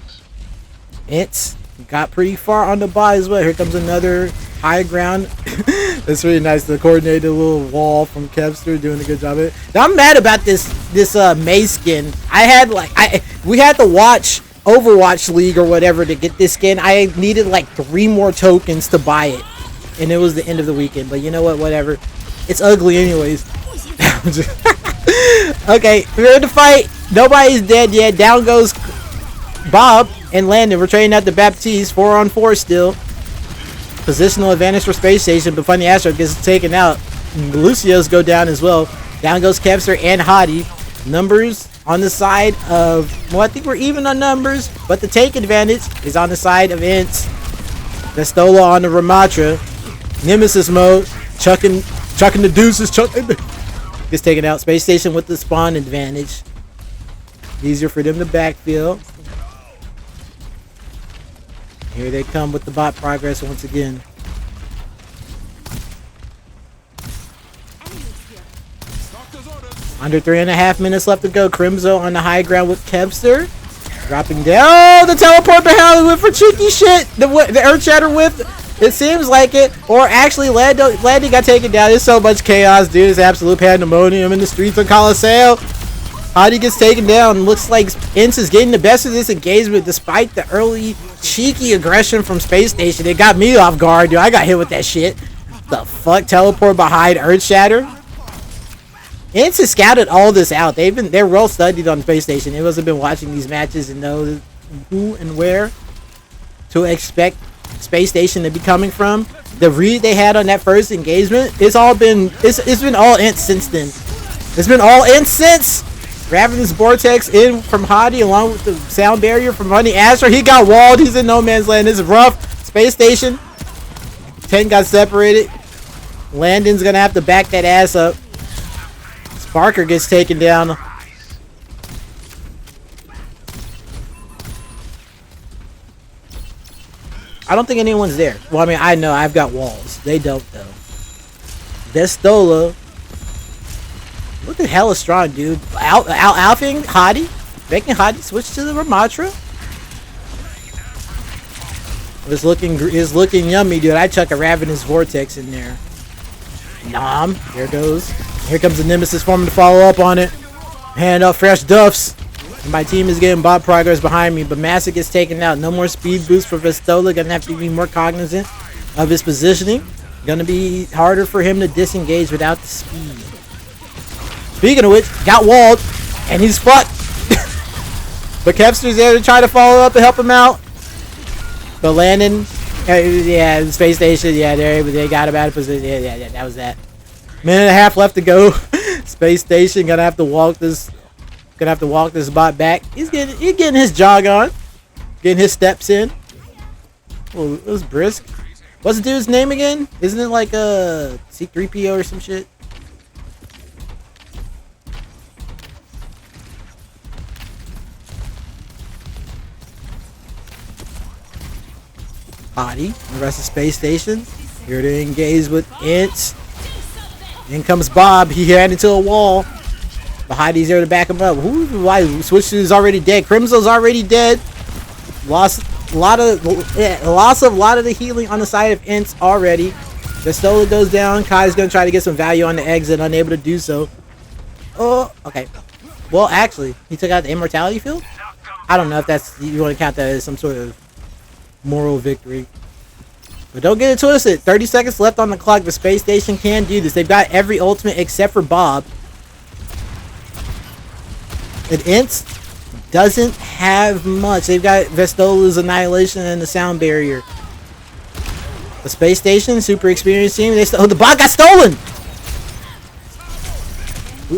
ENCE got pretty far on the bot as well. Here comes another high ground. That's really nice. The coordinated little wall from Kevster doing a good job of it. Now, I'm mad about this May skin. We had to watch Overwatch League or whatever to get this skin. I needed like 3 more tokens to buy it, and it was the end of the weekend. But you know what? Whatever. It's ugly anyways. Okay, we're in the fight. Nobody's dead yet. Down goes Bob and Landon. We're trading out the Baptiste. 4-on-4 still. Positional advantage for SpaceStation, but Funny Astro gets taken out. Lucio's go down as well. Down goes Kevster and Hottie. Numbers on the side of, well, I think we're even on numbers, but the take advantage is on the side of ENCE. Vestola on the Ramatra. Nemesis mode. Chucking the deuces. Gets taken out. SpaceStation with the spawn advantage. Easier for them to backfill. Here they come with the bot progress once again. Under 3.5 minutes left to go. Crimzo on the high ground with Kevster. Dropping down. Oh, the teleport behind went for cheeky shit. The earth shatter whip. It seems like it. Or actually, Landy got taken down. There's so much chaos, dude. It's absolute pandemonium in the streets of Colosseo. Hottie gets taken down. Looks like ENCE is getting the best of this engagement despite the early cheeky aggression from SpaceStation. It got me off guard, dude. I got hit with that shit. The fuck? Teleport behind Earth Shatter? ENCE has scouted all this out. They're well studied on SpaceStation. They must have been watching these matches and know who and where to expect SpaceStation to be coming from. The read they had on that first engagement, it's been all ENCE since then. It's been all ENCE since. Ravenous Vortex in from Hottie along with the sound barrier from Funny Astro. He got walled. He's in no man's land. This is rough. SpaceStation. 10 got separated. Landon's gonna have to back that ass up. Sparker gets taken down. I don't think anyone's there. Well, I mean, I know I've got walls. They don't though. Vestola. Look at hella strong, dude. Alphing Hottie. Making Hottie switch to the Ramatra. It's looking yummy, dude. I chuck a Ravenous Vortex in there. Nom. There it goes. Here comes the Nemesis forming to follow up on it. Hand up fresh duffs. And my team is getting bot progress behind me, but Massa gets taken out. No more speed boost for Vestola. Gonna have to be more cognizant of his positioning. Gonna be harder for him to disengage without the speed. Speaking of which, got walled, and he's fucked. But Kevster's there to try to follow up and help him out. But Landon, yeah, the space station, yeah, they got him out of position. Yeah, that was that. Minute and a half left to go. Space station gonna have to walk this bot back. He's getting his jog on, getting his steps in. Oh, it was brisk. What's the dude's name again? Isn't it like a C3PO or some shit? Body, the rest of Space Station. Here to engage with ENCE. In comes Bob. He ran into a wall. But Heidi's there to back him up. Why? Switch is already dead. Crimso's already dead. Lost a lot of the healing on the side of ENCE already. The Stola goes down. Kai's gonna try to get some value on the exit, unable to do so. Oh, okay. Well, actually, he took out the immortality field. I don't know if that's, you want to count that as some sort of moral victory. But don't get it twisted. 30 seconds left on the clock. The Space Station can do this. They've got every ultimate except for Bob. And ENCE doesn't have much. They've got Vestola's Annihilation and the Sound Barrier. The Space Station, super experienced team. Oh, the bot got stolen!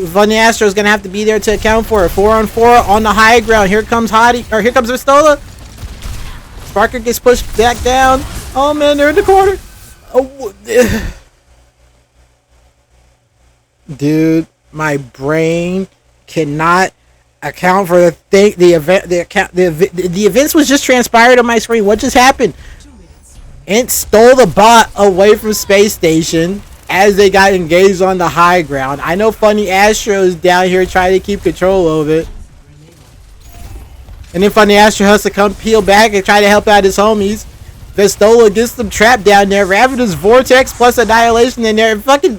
Funny Astro's gonna have to be there to account for it. 4-on-4 on the high ground. Here comes here comes Vestola. Sparker gets pushed back down. Oh man, they're in the corner. Oh, dude, my brain cannot account for the thing. The events was just transpired on my screen. What just happened? ENCE stole the bot away from Space Station as they got engaged on the high ground. I know Funny Astro is down here trying to keep control of it. And then Funny Astro has to come peel back and try to help out his homies. Vestola gets them trapped down there. Ravenous Vortex plus Annihilation in there. Fucking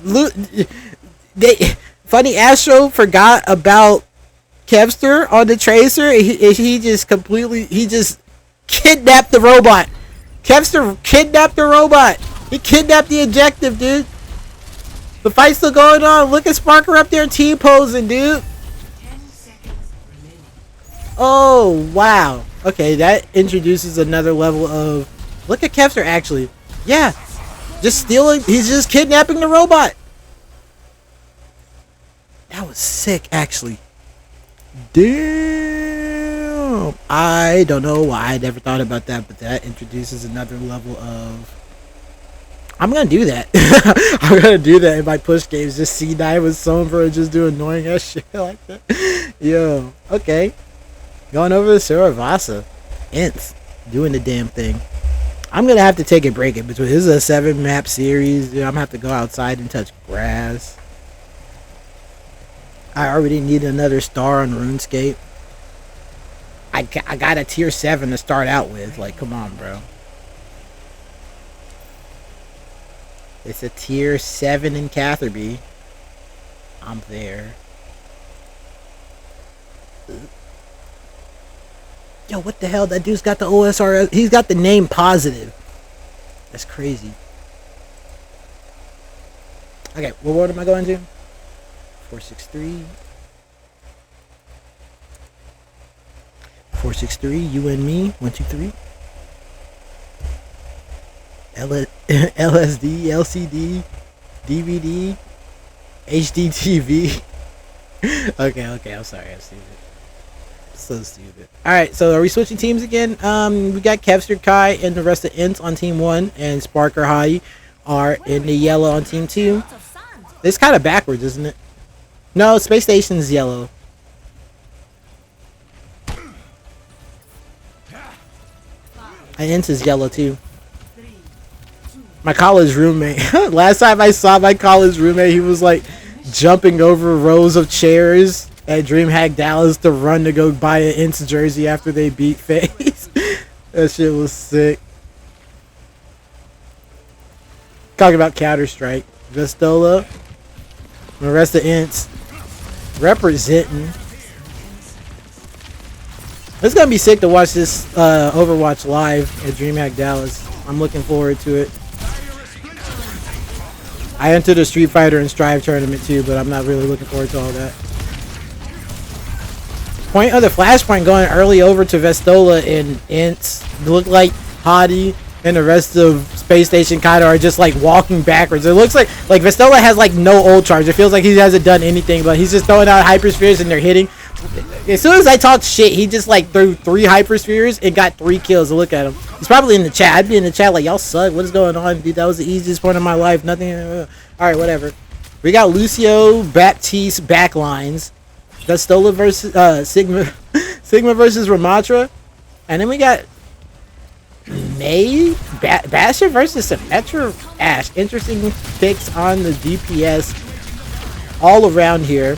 Funny Astro forgot about Kevster on the Tracer. He just kidnapped the robot. Kevster kidnapped the robot. He kidnapped the objective, dude. The fight's still going on. Look at Sparker up there T-posing, dude. Oh, wow. Okay, that introduces another level of... Look at Kevster, actually. Yeah. Just stealing... He's just kidnapping the robot. That was sick, actually. Damn. I don't know why I never thought about that, but that introduces another level of... I'm gonna do that. I'm gonna do that in my push games. Just C9 with Sombra and just do annoying ass shit like that. Yo. Okay. Going over to Suravasa. ENCE. Doing the damn thing. I'm gonna have to take a break in between. This is a 7-map series. I'm gonna have to go outside and touch grass. I already need another star on RuneScape. I got a tier 7 to start out with. Like, come on, bro. It's a tier 7 in Catherby. I'm there. Yo, what the hell? That dude's got the OSRS. He's got the name positive. That's crazy. Okay, well, what am I going to? 463. 463, you and me. 1, 2, 3. LSD, LCD, DVD, HDTV. okay, I'm sorry, I'm stupid. So stupid. Alright, so are we switching teams again? We got Kevster, Kai, and the rest of ENCE on team 1, and Sparker High are in the yellow on team 2. It's kind of backwards, isn't it? No, Space Station's yellow. And ENCE is yellow too. My college roommate. Last time I saw my college roommate, he was like jumping over rows of chairs at DreamHack Dallas to run to go buy an ENCE jersey after they beat FaZe. That shit was sick. Talking about Counter-Strike. Vestola. The rest of ENCE representing. It's gonna be sick to watch this Overwatch live at DreamHack Dallas. I'm looking forward to it. I entered a Street Fighter and Strive tournament too, but I'm not really looking forward to all that. Point of the flashpoint going early over to Vestola and ENCE. Look like Hadi and the rest of SpaceStation kind of are just like walking backwards. It looks like Vestola has like no ult charge. It feels like he hasn't done anything, but he's just throwing out hyperspheres and they're hitting. As soon as I talked shit, he just like threw 3 hyperspheres and got 3 kills. Look at him. He's probably in the chat. I'd be in the chat like, y'all suck. What is going on, dude? That was the easiest point of my life. Nothing. All right, whatever. We got Lucio, Baptiste backlines. Vestola versus Sigma versus Ramatra, and then we got Bastion versus Symmetra Ash. Interesting picks on the DPS all around here.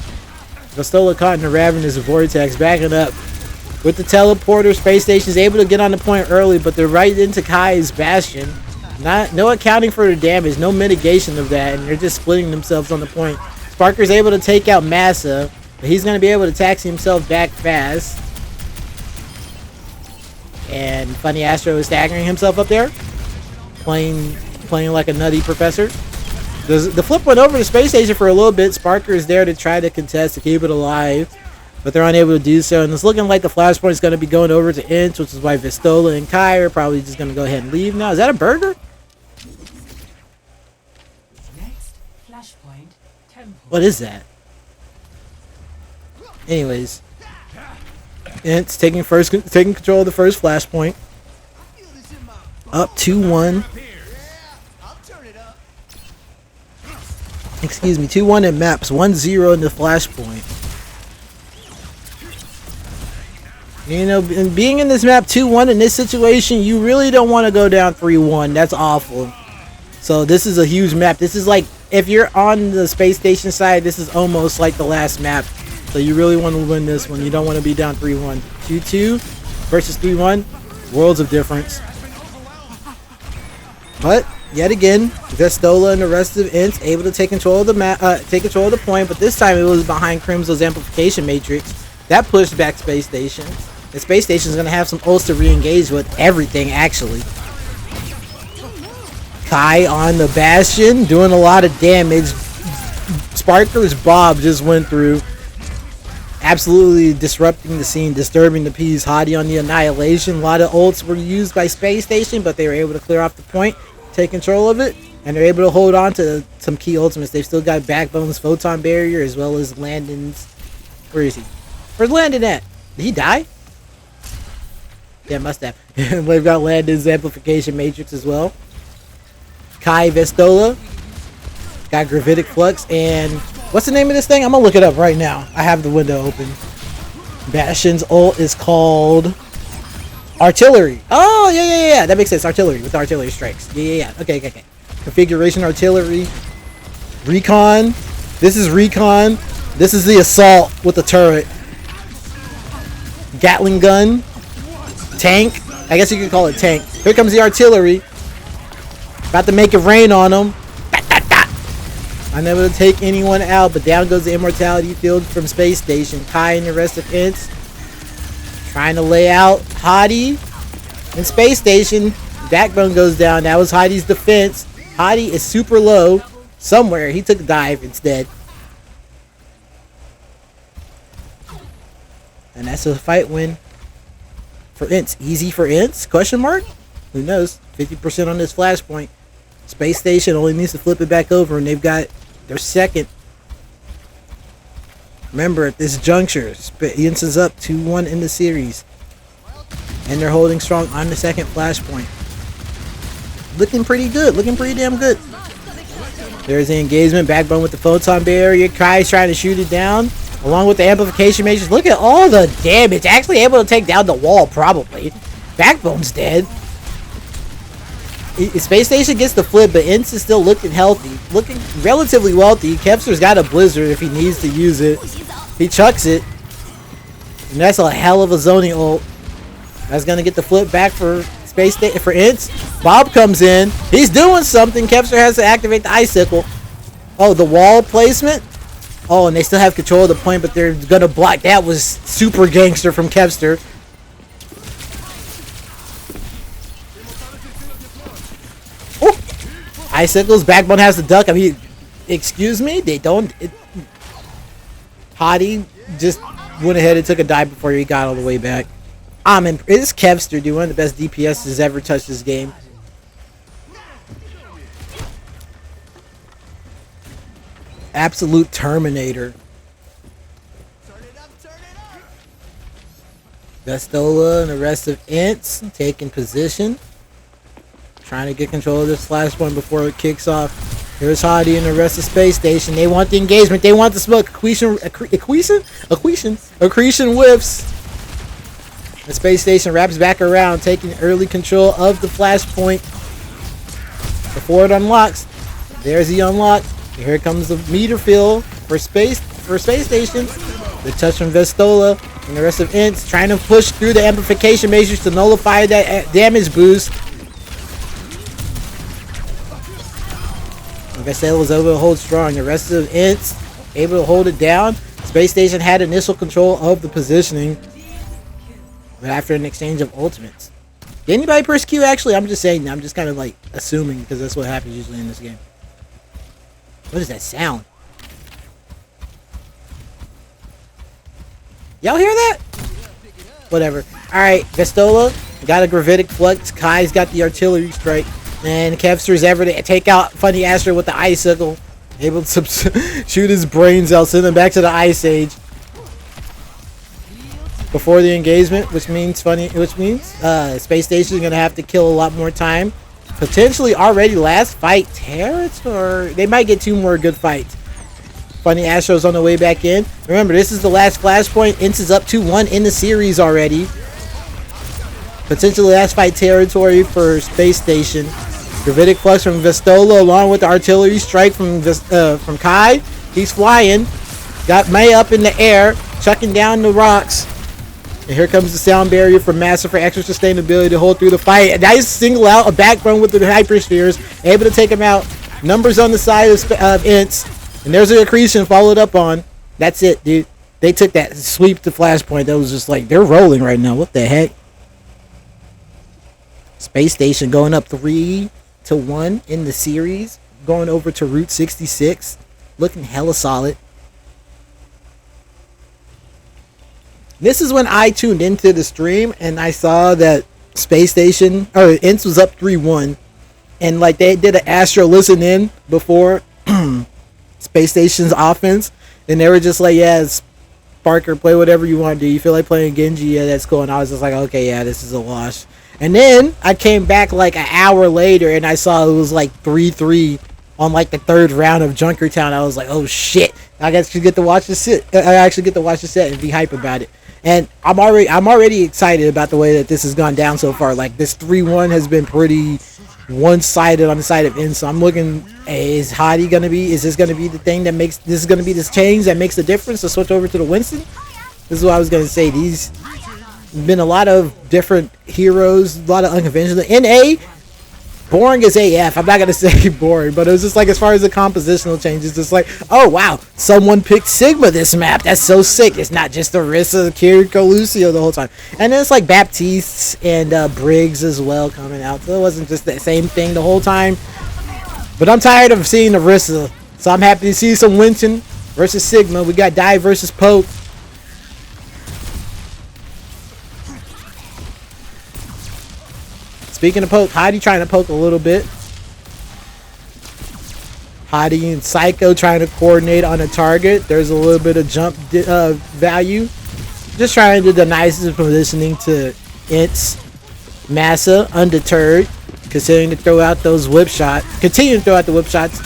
Vestola caught in the Ravenous Vortex, backing up with the teleporter. SpaceStation is able to get on the point early, but they're right into Kai's Bastion. No accounting for the damage, no mitigation of that, and they're just splitting themselves on the point. Sparker's able to take out Massa. But he's going to be able to taxi himself back fast. And Funny Astro is staggering himself up there. Playing like a nutty professor. The flip went over to SpaceStation for a little bit. Sparker is there to try to contest to keep it alive. But they're unable to do so. And it's looking like the flashpoint is going to be going over to ENCE, which is why Vestola and Kai are probably just going to go ahead and leave now. Is that a burger? Next flashpoint temple. What is that? Anyways, ENCE taking control of the first flashpoint. Up 2-1. Excuse me, 2-1 in maps, 1-0 in the flashpoint. You know, being in this map 2-1 in this situation, you really don't want to go down 3-1. That's awful. So this is a huge map. This is like, if you're on the SpaceStation side, this is almost like the last map. So you really want to win this one. You don't want to be down 3-1. 2-2 versus 3-1. Worlds of difference. But yet again, Vestola and the rest of ENCE able to take control of the map, take control of the point. But this time it was behind Crimso's amplification matrix that pushed back SpaceStation. And SpaceStation is going to have some ults to re-engage with everything actually. Kai on the Bastion doing a lot of damage. Sparker's Bob just went through. Absolutely disrupting the scene, disturbing the peas. Hadi on the Annihilation. A lot of ults were used by SpaceStation, but they were able to clear off the point, take control of it, and they're able to hold on to some key ultimates. They've still got Backbone's Photon Barrier as well as Landon's. Where is he? Where's Landon at? Did he die? Yeah, must have. They've got Landon's Amplification Matrix as well. Kai Vestola. Got Gravitic Flux and... what's the name of this thing? I'm gonna look it up right now. I have the window open. Bastion's ult is called Artillery. Oh, yeah. That makes sense. Artillery with artillery strikes. Yeah. Okay. Configuration Artillery. Recon. This is Recon. This is the Assault with the turret. Gatling gun. Tank. I guess you could call it tank. Here comes the Artillery. About to make it rain on them. Unable to take anyone out, but down goes the Immortality Field from SpaceStation. Kai and the rest of ENCE trying to lay out Hadi and SpaceStation. Backbone goes down. That was Hadi's defense. Hadi is super low somewhere. He took a dive instead. And that's a fight win for ENCE. Easy for ENCE? Question mark? Who knows? 50% on this flashpoint. SpaceStation only needs to flip it back over, and they've got their second. Remember, at this juncture, ENCE is up 2-1 in the series. And they're holding strong on the second flashpoint. Looking pretty good. Looking pretty damn good. There's the engagement. Backbone with the Photon Barrier. Kai's trying to shoot it down. Along with the Amplification Matrix. Look at all the damage. Actually able to take down the wall, probably. Backbone's dead. SpaceStation gets the flip, but ENCE is still looking healthy. Looking relatively wealthy. Kepster's got a Blizzard if he needs to use it. He chucks it. And that's a hell of a zoning ult. That's going to get the flip back for for ENCE. Bob comes in. He's doing something. Kepster has to activate the Icicle. Oh, the wall placement? Oh, and they still have control of the point, but they're going to block. That was super gangster from Kepster. Icicles, Backbone has the duck. I mean, Excuse me? They don't... Hottie just went ahead and took a dive before he got all the way back. This Kevster, dude, one of the best DPS has ever touched this game. Absolute Terminator. Vestola and the rest of ENCE taking position. Trying to get control of this last one before it kicks off. Here's Hottie and the rest of SpaceStation. They want the engagement. They want the smoke. Accretion whiffs. The SpaceStation wraps back around, taking early control of the flashpoint before it unlocks. There's the unlock. Here comes the meter fill for SpaceStation. The touch from Vestola and the rest of ENCE trying to push through the amplification matrix to nullify that damage boost. Vestola was able to hold strong. The rest of ENCE able to hold it down. SpaceStation had initial control of the positioning, but after an exchange of ultimates. Did anybody press Q? Actually, I'm just saying. I'm just kind of like assuming because that's what happens usually in this game. What is that sound? Y'all hear that? Whatever. Alright, Vestola got a gravitic flux. Kai's got the artillery strike. And Kevster's ever to take out Funny Astro with the icicle. Able to shoot his brains out, send him back to the Ice Age. Before the engagement, which means SpaceStation is gonna have to kill a lot more time. Potentially already last fight territory. They might get 2 more good fights. Funny Astro's on the way back in. Remember, this is the last flashpoint. ENCE is up 2-1 in the series already. Potentially last fight territory for SpaceStation. Gravitic flux from Vestola along with the artillery strike from Kai. He's flying. Got May up in the air, chucking down the rocks. And here comes the sound barrier from Massa for extra sustainability to hold through the fight. A nice single out, a backbone with the hyperspheres, able to take him out. Numbers on the side of ENCE. And there's an accretion followed up on. That's it, dude. They took that sweep to flashpoint. That was just like, they're rolling right now. What the heck? SpaceStation going up 3-1 in the series. Going over to Route 66. Looking hella solid. This is when I tuned into the stream and I saw that SpaceStation or ENCE was up 3-1, and like they did an Astro listen in before SpaceStation's offense, and they were just like, yeah, Sparker, play whatever you want to do. You feel like playing Genji? Yeah, that's cool. And I was just like, okay, yeah, this is a wash. And then I came back like an hour later and I saw it was like 3-3 on like the 3rd round of Junkertown. I was like, oh shit, I actually get to watch the set. And be hype about it. And I'm already excited about the way that this has gone down so far. Like this 3-1 has been pretty one-sided on the side of ENCE. So I'm looking, hey, is Hottie gonna be? Is this gonna be the thing that makes this is gonna be this change that makes the difference to switch over to the Winston? This is what I was gonna say. These been a lot of different heroes, a lot of unconventional. NA, boring as AF. I'm not gonna say boring, but it was just like as far as the compositional changes, just like, oh wow, someone picked Sigma this map. That's so sick. It's not just Orisa, Kiriko, Lucio the whole time. And then it's like Baptiste and Briggs as well coming out. So it wasn't just the same thing the whole time. But I'm tired of seeing Orisa, so I'm happy to see some Winston versus Sigma. We got Dive versus Poke. Speaking of poke, Hottie trying to poke a little bit. Hottie and Psycho trying to coordinate on a target. There's a little bit of jump value. Just trying to do the nicest positioning to ENCE. Massa undeterred, continuing to throw out those whip shots. Continuing to throw out the whip shots.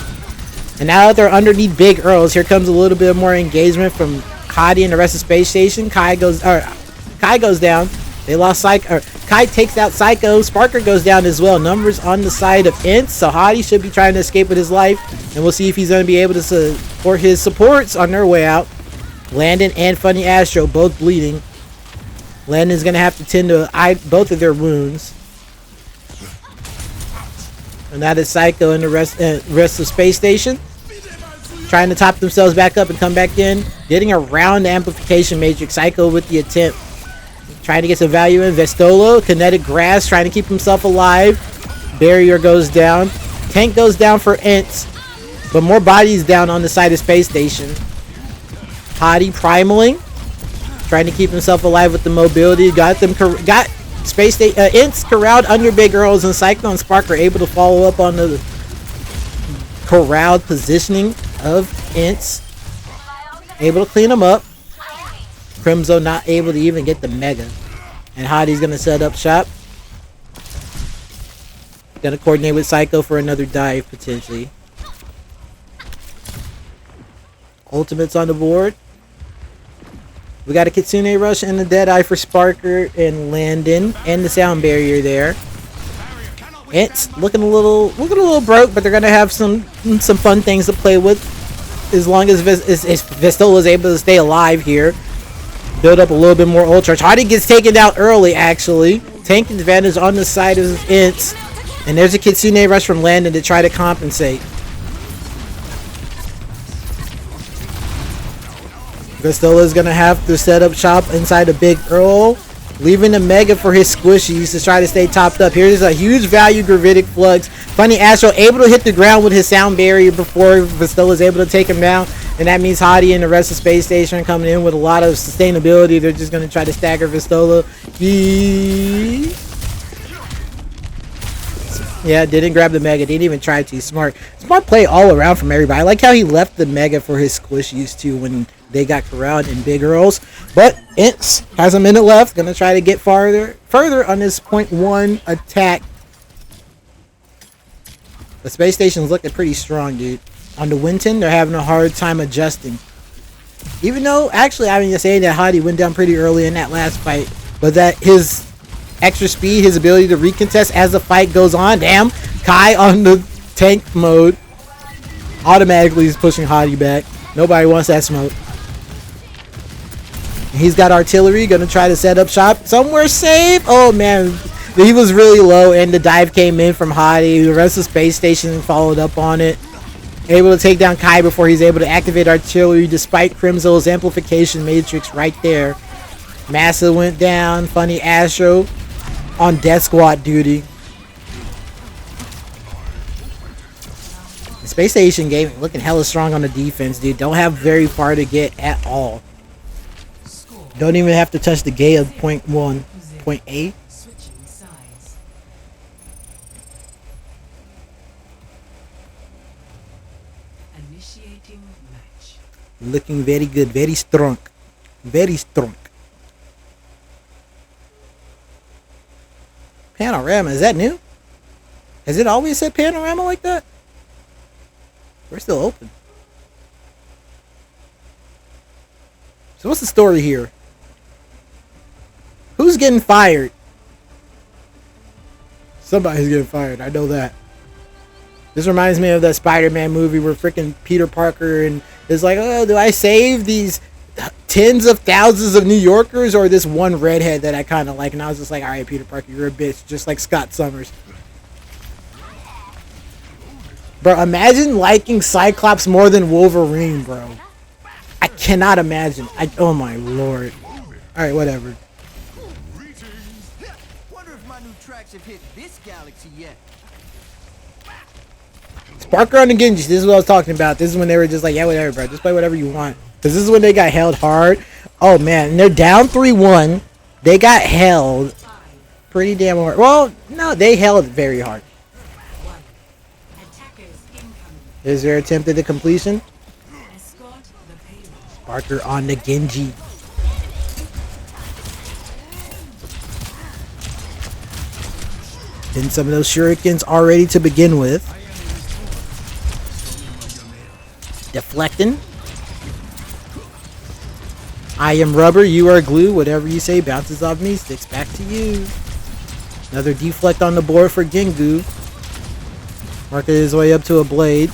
And now that they're underneath Big Earls, here comes a little bit more engagement from Hottie and the rest of SpaceStation. Kai goes down. They lost Psycho. Kai takes out Psycho. Sparker goes down as well. Numbers on the side of ENCE. So Hottie should be trying to escape with his life. And we'll see if he's going to be able to support his supports on their way out. Landon and Funny Astro both bleeding. Landon's going to have to tend to both of their wounds. And that is Psycho and the rest of SpaceStation. Trying to top themselves back up and come back in. Getting around the amplification matrix. Psycho with the attempt. Trying to get some value in. Vestola, kinetic grass, trying to keep himself alive. Barrier goes down. Tank goes down for ENCE. But more bodies down on the side of Space Station. Hottie primaling, trying to keep himself alive with the mobility. Got Space Station. ENCE corralled under Big Girls, and Cyclone and Spark are able to follow up on the corralled positioning of ENCE. Able to clean them up. Crimzo not able to even get the Mega. And Hottie's going to set up shop. Going to coordinate with Psycho for another dive, potentially. Ultimates on the board. We got a Kitsune Rush and the Deadeye for Sparker and Landon. And the sound barrier there. It's looking a little broke, but they're going to have some fun things to play with. As long as Vistola is able to stay alive here. Build up a little bit more ultra. Hottie gets taken out early, actually. Tank advantage on the side of ENCE. And there's a Kitsune Rush from Landon to try to compensate. Vistola is going to have to set up shop inside a Big Earl. Leaving the Mega for his squishies to try to stay topped up. Here's a huge value Gravitic Flux. Funny Astro able to hit the ground with his sound barrier before Vistola is able to take him down. And that means Hottie and the rest of Space Station coming in with a lot of sustainability. They're just going to try to stagger Vistola. Yeah, didn't grab the Mega. Didn't even try to. Smart play all around from everybody. I like how he left the Mega for his squishies too when they got corralled in Big Girls. But ENCE has a minute left. Gonna try to get further on this .1 attack. The Space Station's looking pretty strong, dude. On the Winton, they're having a hard time adjusting. Even though, actually, I mean, you're saying that Hottie went down pretty early in that last fight, but that his extra speed, his ability to recontest as the fight goes on. Damn, Kai on the tank mode. Automatically is pushing Hottie back. Nobody wants that smoke. He's got artillery, gonna try to set up shop somewhere safe. Oh man, he was really low and the dive came in from Hottie. The rest of the Space Station followed up on it. Able to take down Kai before he's able to activate artillery despite Crimzo's amplification matrix right there. Massa went down. Funny Astro on death squad duty. The Space Station game looking hella strong on the defense, dude. Don't have very far to get at all. Don't even have to touch the gate of .1, .8. Switching sides. Initiating match. Looking very good, very strong. Very strong. Panorama, is that new? Has it always said panorama like that? We're still open. So what's the story here? Who's getting fired? Somebody's getting fired. I know that. This reminds me of that Spider-Man movie where freaking Peter Parker and is like, oh, do I save these tens of thousands of New Yorkers or this one redhead that I kind of like? And I was just like, all right, Peter Parker, you're a bitch, just like Scott Summers. Bro, imagine liking Cyclops more than Wolverine, bro. I cannot imagine. Oh my lord. All right, whatever. Wonder if my new tracks have hit this galaxy yet. Sparker on the Genji. This is what I was talking about. This is when they were just like, yeah, whatever, bro. Just play whatever you want. Because this is when they got held hard. Oh, man. And they're down 3-1. They got held pretty damn hard. Well, no, they held very hard. Is their attempt at the completion? Sparker on the Genji. And some of those shurikens are ready to begin with. Deflecting. I am rubber, you are glue. Whatever you say bounces off me, sticks back to you. Another deflect on the board for Gengu. Working his way up to a blade.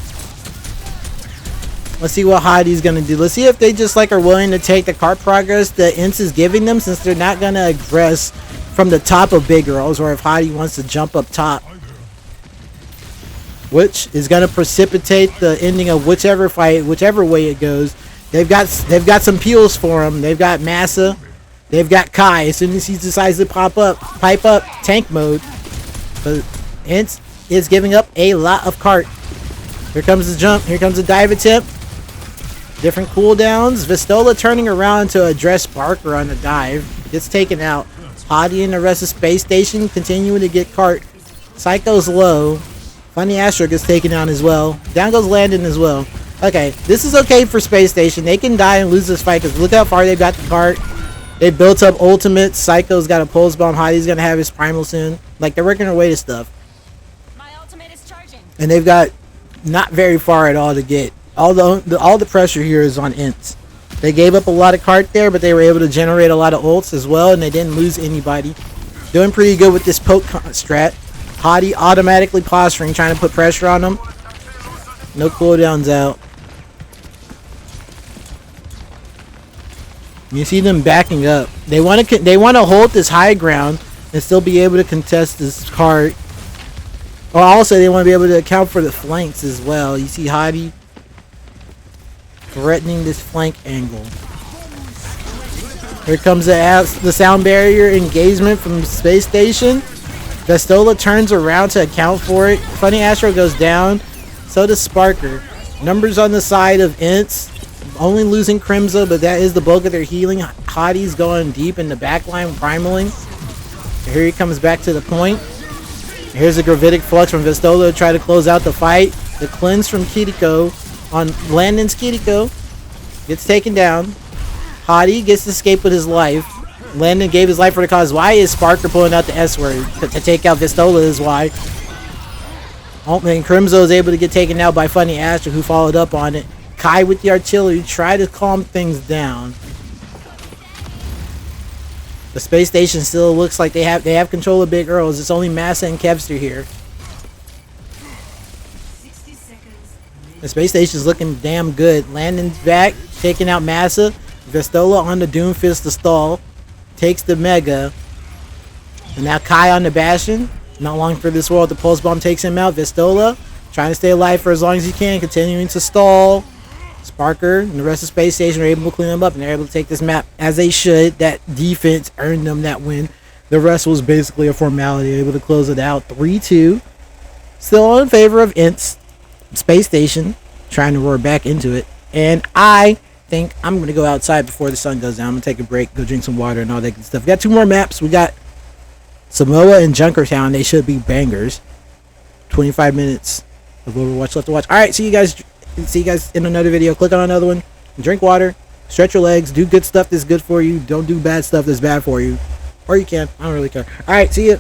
Let's see what Hottie's gonna do. Let's see if they just like are willing to take the cart progress that ENCE is giving them, since they're not gonna aggress from the top of Big Girls, or if Hottie wants to jump up top, which is gonna precipitate the ending of whichever fight, whichever way it goes. They've got some peels for him. They've got Massa. They've got Kai. As soon as he decides to pipe up tank mode. But ENCE is giving up a lot of cart. Here comes the jump. Here comes the dive attempt. Different cooldowns. Vistola turning around to address Barker on the dive. Gets taken out. Hottie and the rest of SpaceStation continuing to get cart. Psycho's low. Funny Astro gets taken out as well. Down goes Landon as well. Okay, this is okay for SpaceStation. They can die and lose this fight because look how far they've got the cart. They built up ultimates. Psycho's got a pulse bomb. Hottie's gonna have his primal soon. Like, they're working their way to stuff. My ultimate is charging. And they've got not very far at all to get. All the pressure here is on ENCE. They gave up a lot of cart there, but they were able to generate a lot of ults as well, and they didn't lose anybody. Doing pretty good with this poke strat. Hottie automatically posturing, trying to put pressure on them. No cooldowns out. You see them backing up. They want to hold this high ground and still be able to contest this cart. Or also they want to be able to account for the flanks as well. You see Hottie threatening this flank angle. Here comes the sound barrier engagement from SpaceStation. Vistola turns around to account for it. Funny Astro goes down. So does Sparker. Numbers on the side of ENCE. Only losing Crimza, but that is the bulk of their healing. Hottie's going deep in the back line, primaling. Here he comes back to the point. Here's a gravitic flux from Vistola to try to close out the fight. The cleanse from Kiriko on Landon's Kiriko gets taken down. Hottie gets to escape with his life. Landon gave his life for the cause. Why is Sparker pulling out the S word? To take out Vistola is why. Oh, and Crimzo is able to get taken out by Funny Astro, who followed up on it. Kai with the artillery try to calm things down. The SpaceStation still looks like they have control of Big Earls. It's only Massa and Kevster here. 60 seconds. The SpaceStation's looking damn good. Landon's back, taking out Massa. Vistola on the Doomfist to stall. Takes the Mega. And now Kai on the Bastion. Not long for this world. The Pulse Bomb takes him out. Vistola trying to stay alive for as long as he can. Continuing to stall. Sparker and the rest of SpaceStation are able to clean them up. And they're able to take this map as they should. That defense earned them that win. The rest was basically a formality. Able to close it out. 3-2. Still in favor of ENCE. SpaceStation trying to roar back into it. And I think I'm going to go outside before the sun goes down. I'm going to take a break, go drink some water and all that good stuff. We got 2 more maps. We got Samoa and Junkertown. They should be bangers. 25 minutes of Overwatch left to watch. Alright, see you guys in another video. Click on another one. Drink water. Stretch your legs. Do good stuff that's good for you. Don't do bad stuff that's bad for you. Or you can. I don't really care. Alright, see ya.